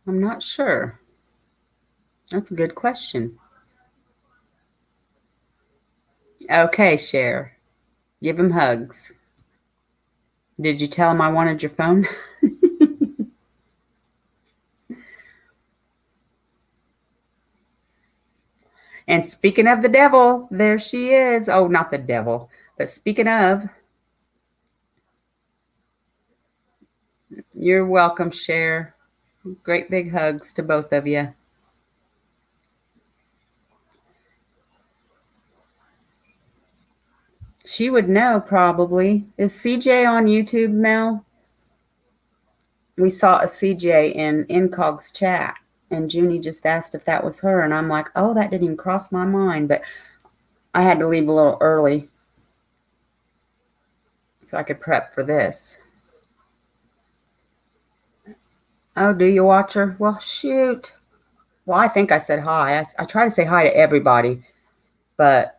[SPEAKER 1] I'm not sure. That's a good question. Okay, Cher. Give him hugs. Did you tell him I wanted your phone? And speaking of the devil, there she is. Oh, not the devil, but speaking of, you're welcome, Cher. Great big hugs to both of you. She would know probably. Is CJ on YouTube, Mel? We saw a CJ in Incog's chat, and Junie just asked if that was her, and I'm like, oh, that didn't even cross my mind, but I had to leave a little early so I could prep for this. Oh, do you watch her? Well, shoot. Well, I think I said hi. I try to say hi to everybody, but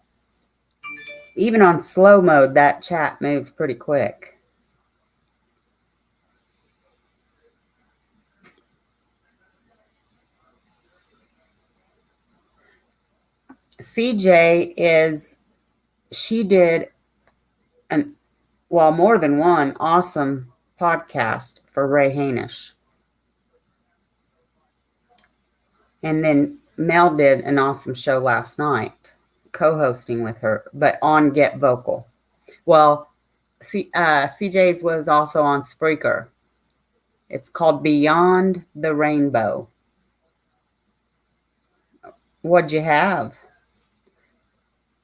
[SPEAKER 1] even on slow mode, that chat moves pretty quick. CJ she did more than one awesome podcast for Ray Hanish. And then Mel did an awesome show last night, co-hosting with her, but on Get Vocal. Well, CJ's was also on Spreaker. It's called Beyond the Rainbow. . What'd you have?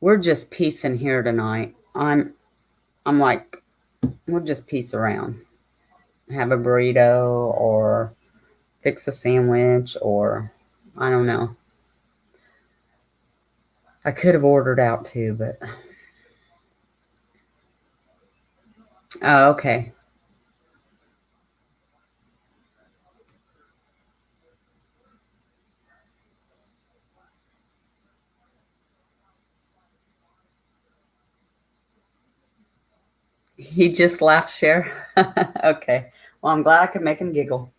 [SPEAKER 1] We're just piecing here tonight. I'm like, we'll just piece around. Have a burrito or fix a sandwich or I don't know. I could have ordered out too, but oh, okay. He just laughed, Cher. Okay. Well, I'm glad I could make him giggle.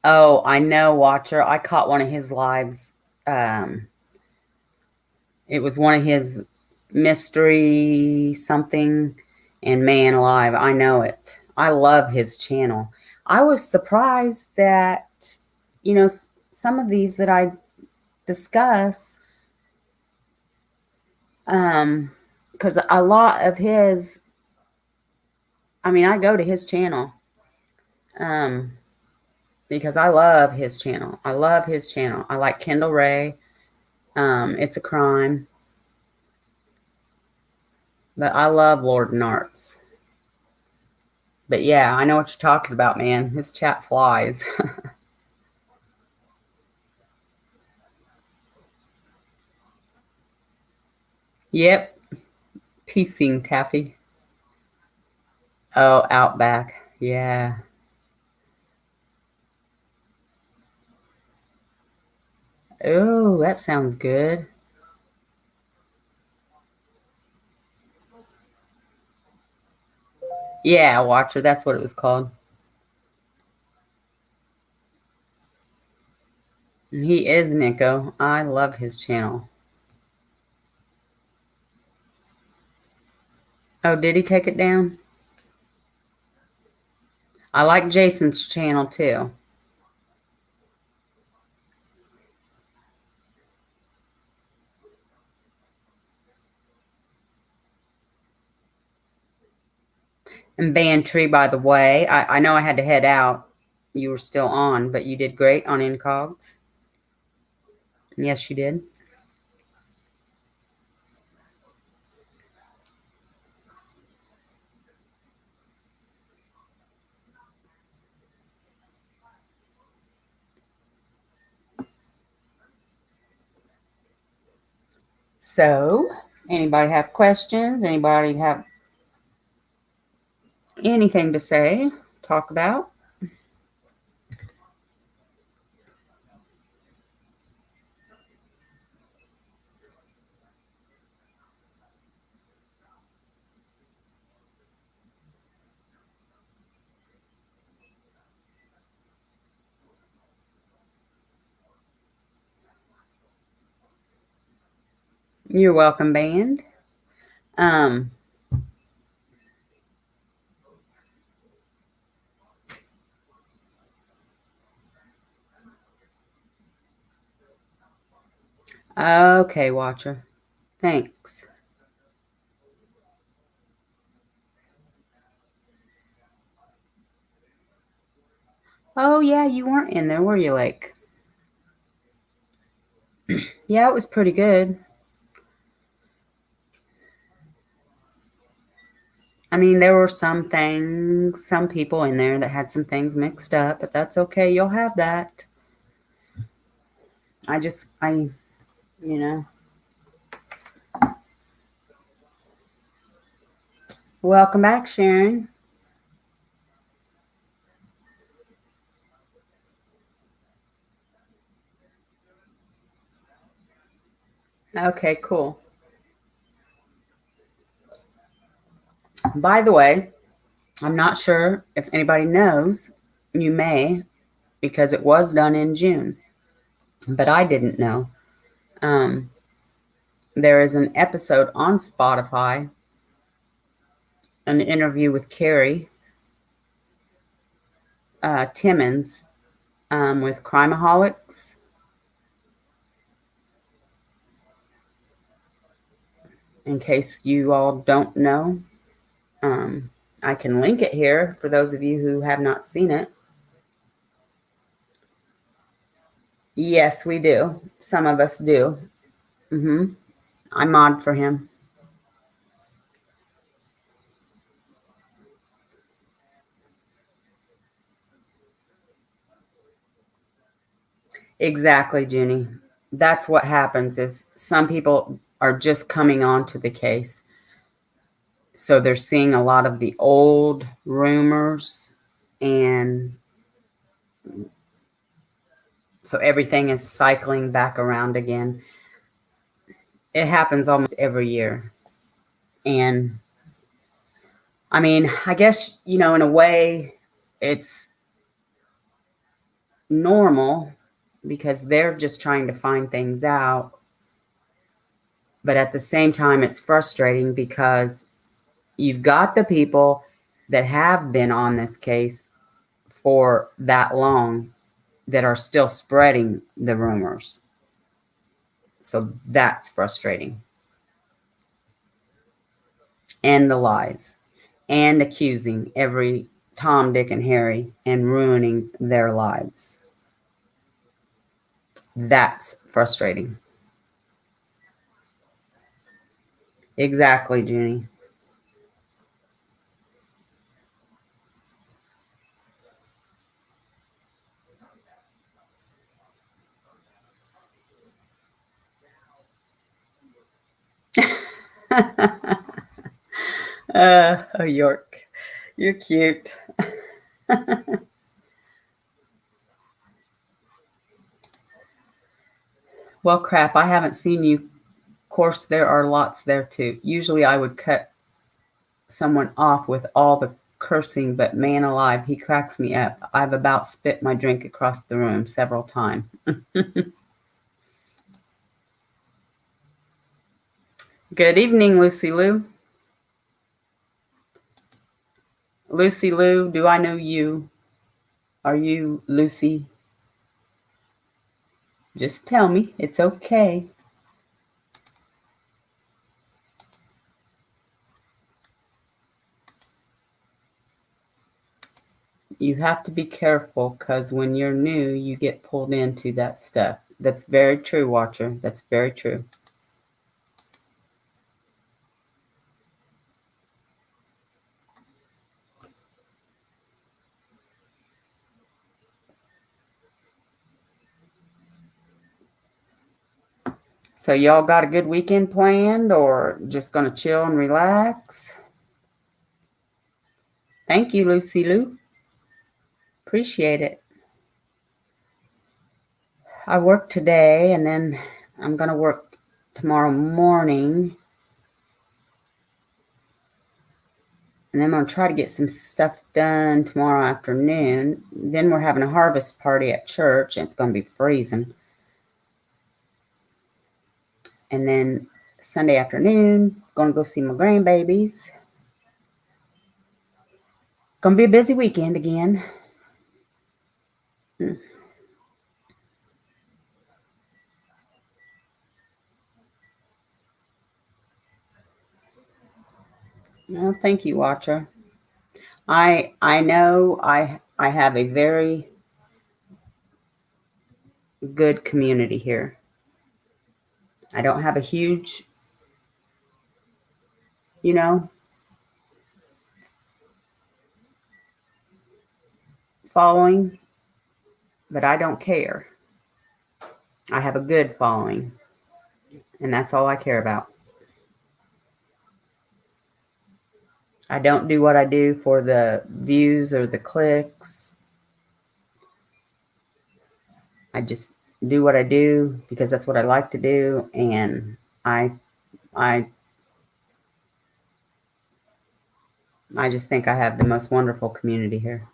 [SPEAKER 1] Oh, I know, Watcher. I caught one of his lives. Um, it was one of his mystery something, and man alive, I know it. I love his channel. I was surprised that, some of these that I discuss, because a lot of his, I mean, I go to his channel, um, because I love his channel. I love his channel. I like Kendall Ray. It's a crime. But I love Lord and Arts. But yeah, I know what you're talking about, man. His chat flies. Yep. Piecing taffy. Oh, Outback. Yeah. Oh, that sounds good. Yeah, Watcher. That's what it was called. And he is Nico. I love his channel. Oh, did he take it down? I like Jason's channel too. And Bantry, by the way, I know I had to head out. You were still on, but you did great on Incogs. Yes, you did. So, anybody have questions? Anybody have anything to say, talk about? You're welcome, band. Um, okay, Watcher. Thanks. Oh, yeah, you weren't in there, were you, Lake? Yeah, it was pretty good. I mean, there were some people in there that had some things mixed up, but that's okay. You'll have that. I, you know. Welcome back, Sharon. Okay, cool. By the way, I'm not sure if anybody knows. You may, because it was done in June, but I didn't know. Um, there is an episode on Spotify, an interview with Carrie Timmons with Crimeaholics, in case you all don't know. I can link it here for those of you who have not seen it. Yes, we do. Some of us do. I mod for him. Exactly, Junie. That's what happens is some people are just coming onto the case. So they're seeing a lot of the old rumors, and so everything is cycling back around again. It happens almost every year. And I mean, I guess, in a way, it's normal because they're just trying to find things out. But at the same time, it's frustrating because you've got the people that have been on this case for that long that are still spreading the rumors. So that's frustrating. And the lies. And accusing every Tom, Dick, and Harry and ruining their lives. That's frustrating. Exactly, Junie. Oh, York, you're cute. Well, crap, I haven't seen you. Of course, there are lots there too. Usually I would cut someone off with all the cursing, but man alive, he cracks me up. I've about spit my drink across the room several times. Good evening, Lucy Lou. Lucy Lou, do I know you? Are you Lucy? Just tell me. It's okay. You have to be careful because when you're new, you get pulled into that stuff. That's very true, Watcher. That's very true. So y'all got a good weekend planned or just going to chill and relax? Thank you, Lucy Lou. Appreciate it. I work today and then I'm going to work tomorrow morning. And then I'm going to try to get some stuff done tomorrow afternoon. Then we're having a harvest party at church and it's going to be freezing. And then Sunday afternoon, going to go see my grandbabies. Going to be a busy weekend again. Well, thank you, Watcher. I know I have a very good community here. I don't have a huge, following, but I don't care. I have a good following, and that's all I care about. I don't do what I do for the views or the clicks. I just do what I do because that's what I like to do, and I just think I have the most wonderful community here.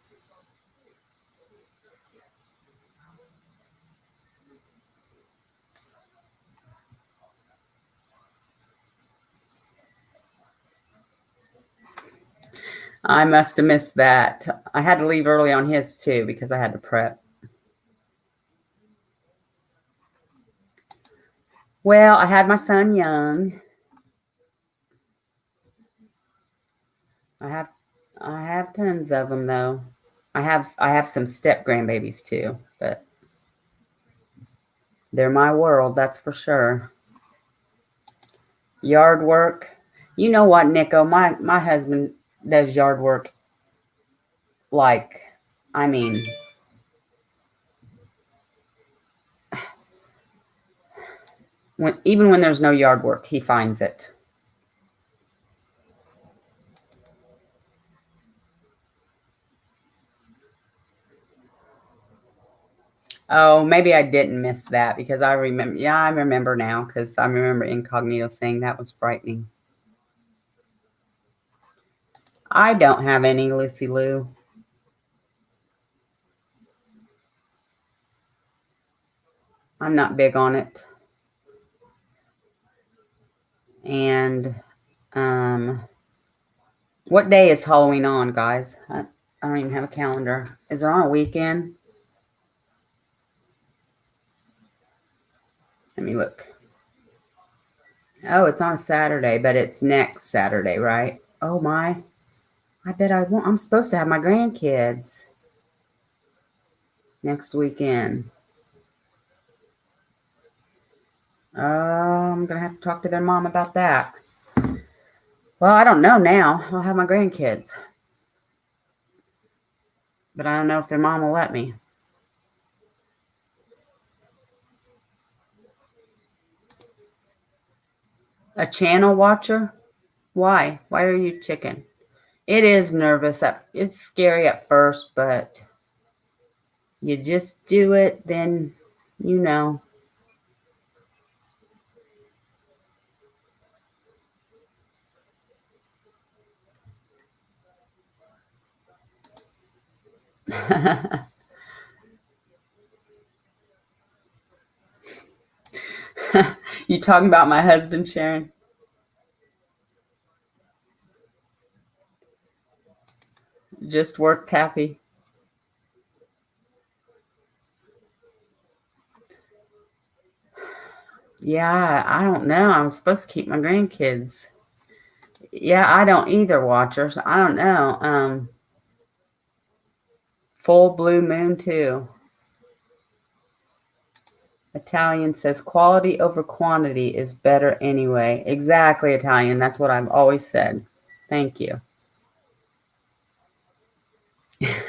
[SPEAKER 1] I must have missed that. I had to leave early on his too because I had to prep. Well, I had my son young, I have tons of them though. I have some step grandbabies too, but they're my world, that's for sure. Yard work. You know what, Nico? My husband does yard work like, I mean, even when there's no yard work, he finds it. Oh, maybe I didn't miss that because I remember. Yeah, I remember now because I remember Incognito saying that was frightening. I don't have any, Lucy Lou. I'm not big on it. And what day is Halloween on, guys? I don't even have a calendar. Is it on a weekend? Let me look. Oh, it's on a Saturday, but it's next Saturday, right? Oh my. I bet I won't. I'm supposed to have my grandkids next weekend. I'm going to have to talk to their mom about that. Well, I don't know now. I'll have my grandkids. But I don't know if their mom will let me. A channel watcher? Why? Why are you chicken? It is nervous. It's scary at first, but you just do it, then you know. You talking about my husband, Sharon? Just worked happy. Yeah, I don't know. I'm supposed to keep my grandkids. Yeah, I don't either, watchers. I don't know. Full blue moon too. Italian says quality over quantity is better anyway. Exactly, Italian. That's what I've always said. Thank you.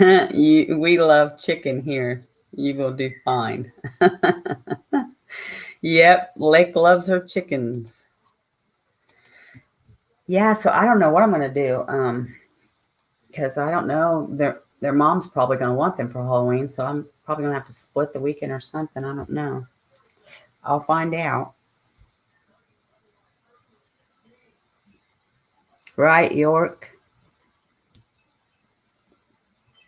[SPEAKER 1] We love chicken here. You will do fine. Yep, Lake loves her chickens. Yeah, so I don't know what I'm gonna do. Because I don't know. Their mom's probably gonna want them for Halloween, so I'm probably gonna have to split the weekend or something. I don't know. I'll find out. Right, York?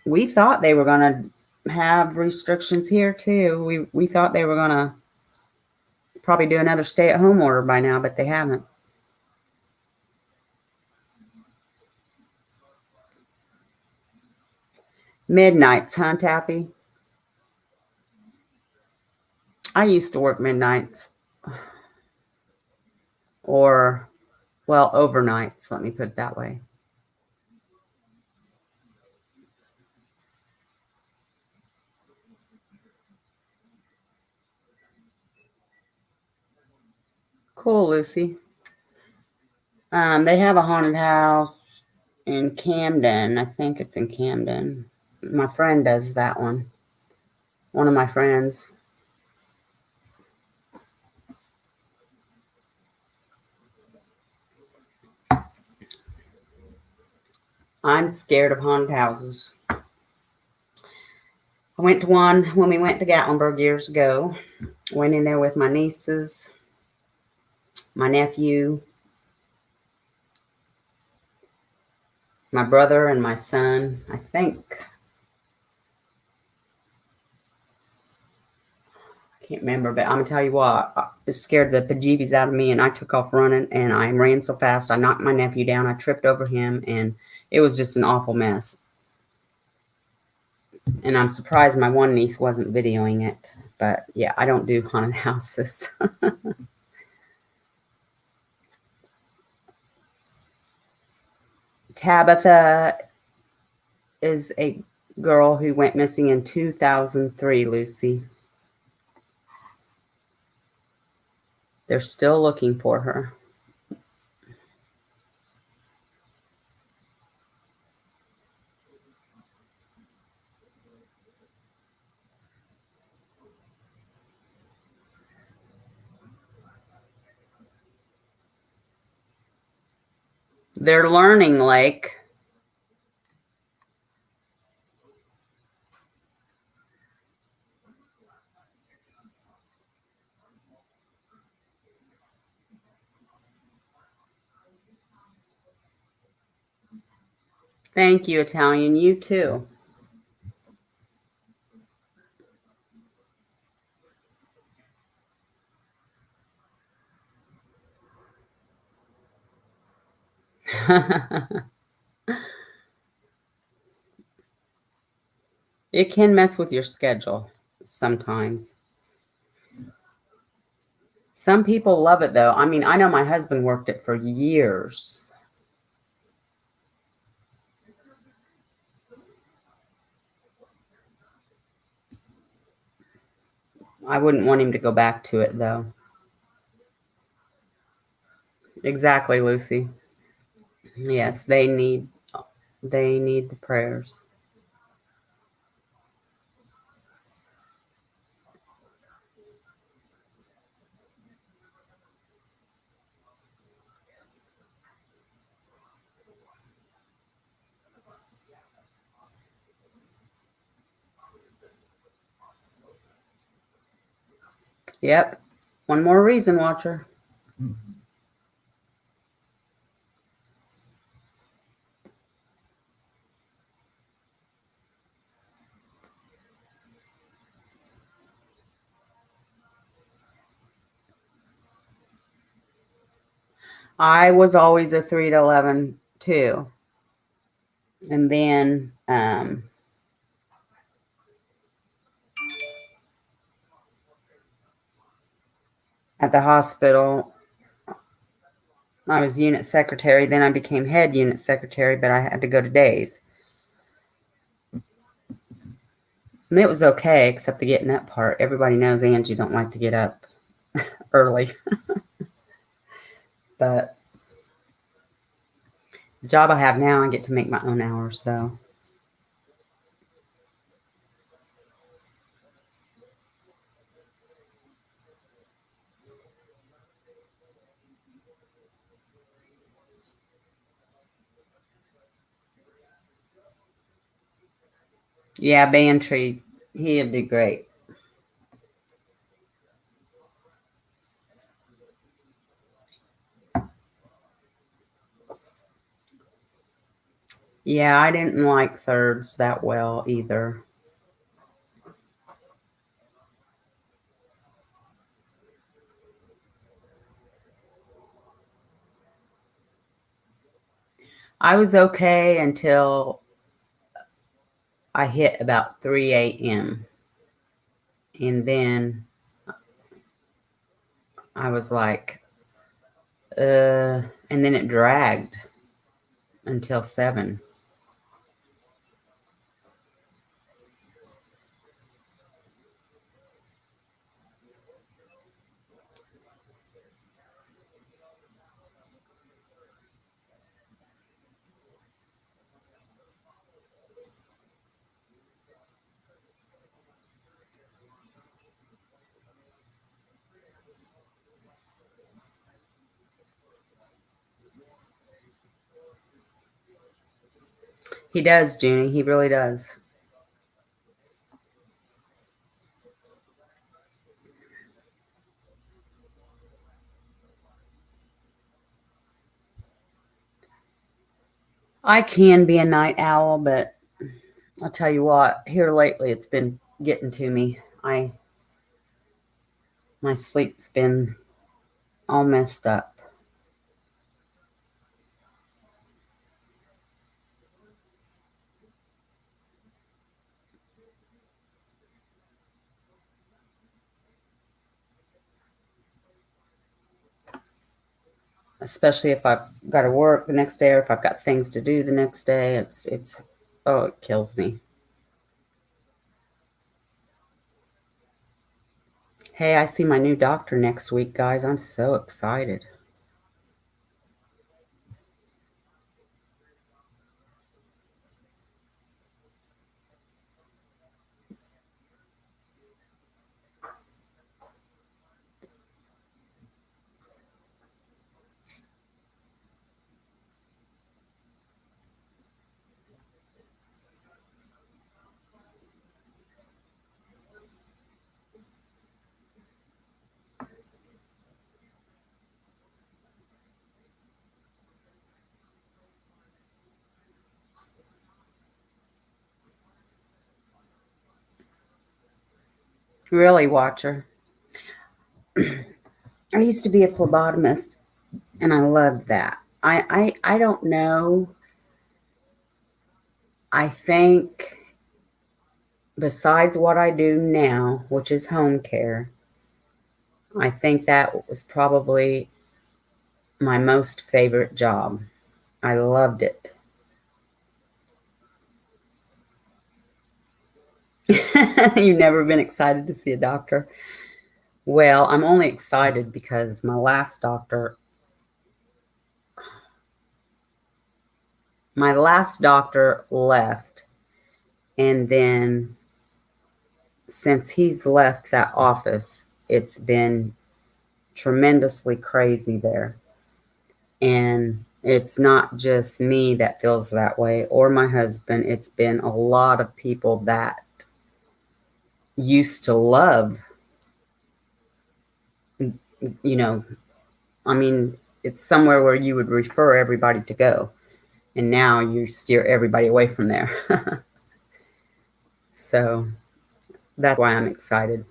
[SPEAKER 1] We thought they were gonna have restrictions here too. We thought they were gonna probably do another stay-at-home order by now, but they haven't. Midnights, huh, Taffy? I used to work midnights. Or, well, overnights, let me put it that way. Cool, Lucy. They have a haunted house in Camden. I think it's in Camden. My friend does that one. One of my friends. I'm scared of haunted houses. I went to one when we went to Gatlinburg years ago. Went in there with my nieces, my nephew, my brother, and my son. I think. I can't remember, but I'm going to tell you what. It scared the bejeebies out of me, and I took off running, and I ran so fast. I knocked my nephew down. I tripped over him, and it was just an awful mess. And I'm surprised my one niece wasn't videoing it. But yeah, I don't do haunted houses. Tabitha is a girl who went missing in 2003, Lucy. They're still looking for her. They're learning, Lake. Thank you, Italian. You too. It can mess with your schedule sometimes. Some people love it, though. I mean, I know my husband worked it for years. I wouldn't want him to go back to it, though. Exactly, Lucy. Yes, they need the prayers. Yep. One more reason, Watcher. I was always a 3 to 11 too. And then at the hospital, I was unit secretary. Then I became head unit secretary, but I had to go to days. And it was okay, except the getting up part. Everybody knows Angie don't like to get up early. But the job I have now, I get to make my own hours, though. Yeah, Bantry, he'd do great. Yeah, I didn't like thirds that well either. I was okay until I hit about 3 a.m. And then I was like, and then it dragged until 7. He does, Junie. He really does. I can be a night owl, but I'll tell you what, here lately it's been getting to me. My sleep's been all messed up. especially if I've got to work the next day or if I've got things to do the next day. It's oh, it kills me. Hey, I see my new doctor next week, guys. I'm so excited. Really, Watcher. I used to be a phlebotomist and I loved that. I don't know. I think besides what I do now, which is home care, I think that was probably my most favorite job. I loved it. You've never been excited to see a doctor? Well, I'm only excited because my last doctor left, and then since he's left that office, it's been tremendously crazy there. And it's not just me that feels that way or my husband. It's been a lot of people that used to love, you know, I mean, it's somewhere where you would refer everybody to go. And now you steer everybody away from there. So that's why I'm excited.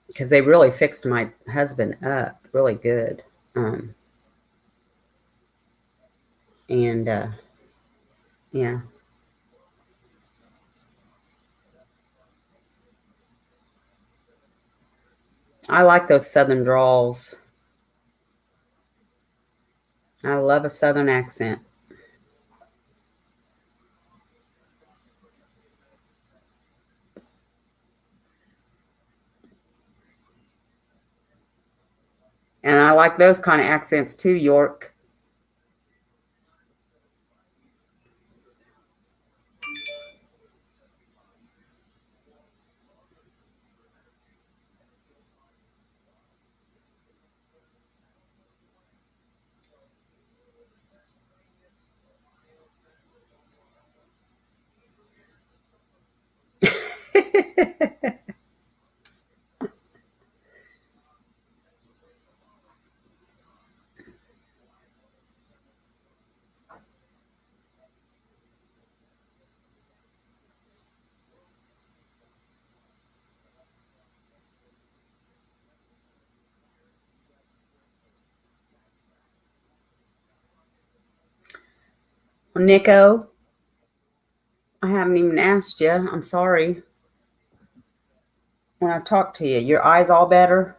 [SPEAKER 1] Because they really fixed my husband up really good. Um, and yeah, I like those southern drawls. I love a southern accent. And I like those kind of accents too, York. Well, Nico, I haven't even asked you. I'm sorry. When I talk to you, your eyes all better?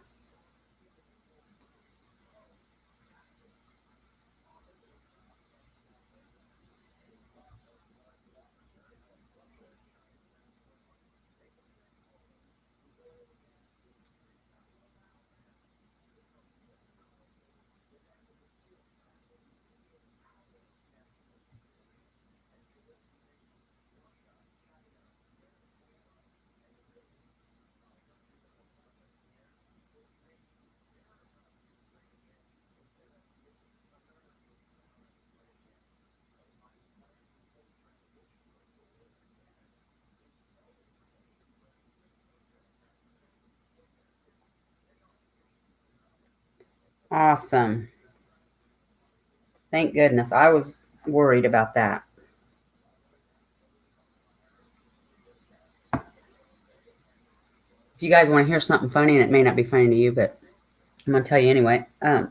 [SPEAKER 1] Awesome. Thank goodness. I was worried about that. If you guys want to hear something funny, and it may not be funny to you, but I'm going to tell you anyway. I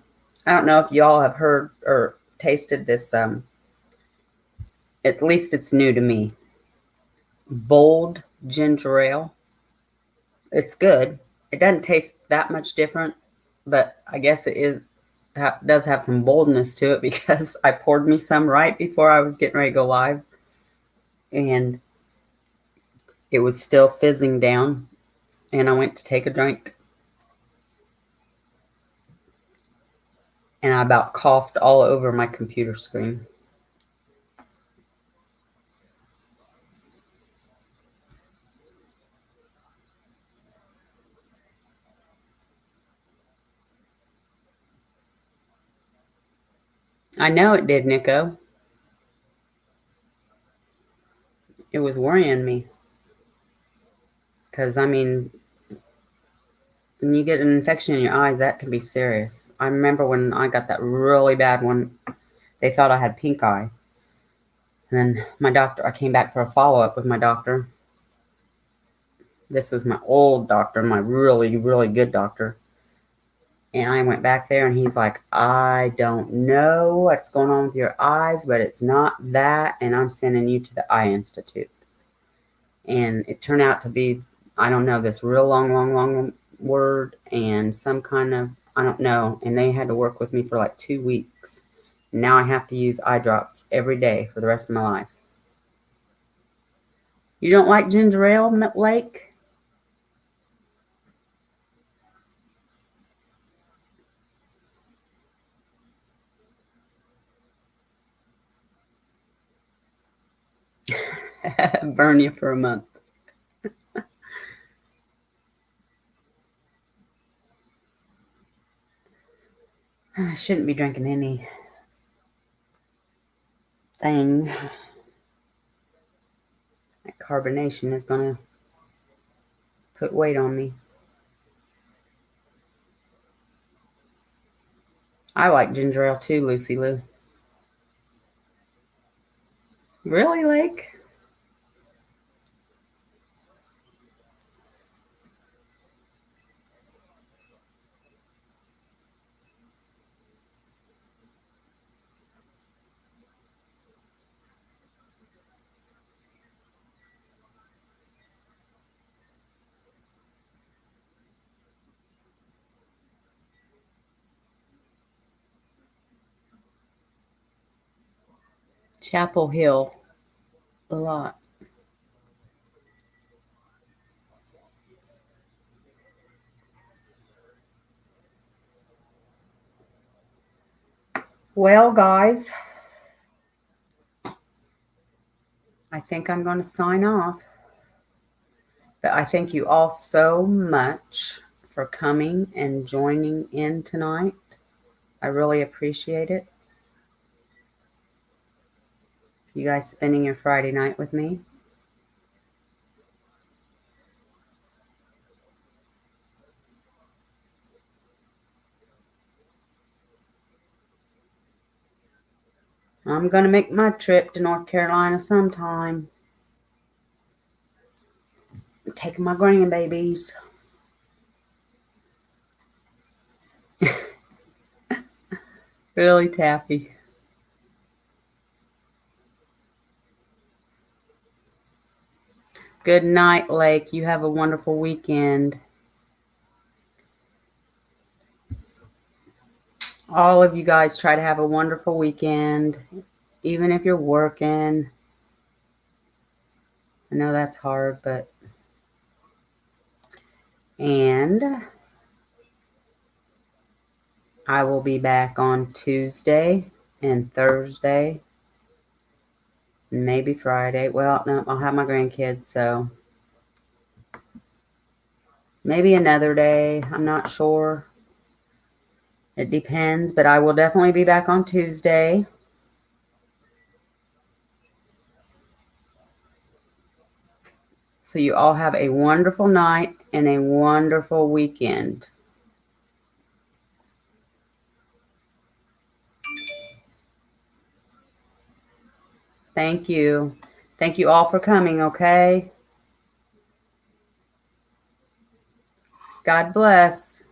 [SPEAKER 1] don't know if y'all have heard or tasted this. At least it's new to me. Bold ginger ale. It's good. It doesn't taste that much different, but I guess does have some boldness to it because I poured me some right before I was getting ready to go live, and it was still fizzing down, and I went to take a drink, and I about coughed all over my computer screen. I know it did, Nico. It was worrying me because, I mean, when you get an infection in your eyes, that can be serious. I remember when I got that really bad one, they thought I had pink eye. And then I came back for a follow-up with my doctor. This was my old doctor, my really, really good doctor. And I went back there and he's like, I don't know what's going on with your eyes, but it's not that. And I'm sending you to the Eye Institute. And it turned out to be, I don't know, this real long word and some kind of, I don't know. And they had to work with me for like 2 weeks. Now I have to use eye drops every day for the rest of my life. You don't like ginger ale, Lake? Burn you for a month. I shouldn't be drinking anything. That carbonation is going to put weight on me. I like ginger ale too, Lucy Lou. Really, Lake? Chapel Hill. A lot. Well, guys, I think I'm going to sign off. But I thank you all so much for coming and joining in tonight. I really appreciate it. You guys spending your Friday night with me. I'm going to make my trip to North Carolina sometime. I'm taking my grandbabies. Really, Taffy. Good night, Lake. You have a wonderful weekend. All of you guys try to have a wonderful weekend, even if you're working. I know that's hard, but... And I will be back on Tuesday and Thursday, and maybe Friday. Well, no, I'll have my grandkids, so maybe another day. I'm not sure. It depends, but I will definitely be back on Tuesday. So you all have a wonderful night and a wonderful weekend. Thank you. Thank you all for coming, okay? God bless.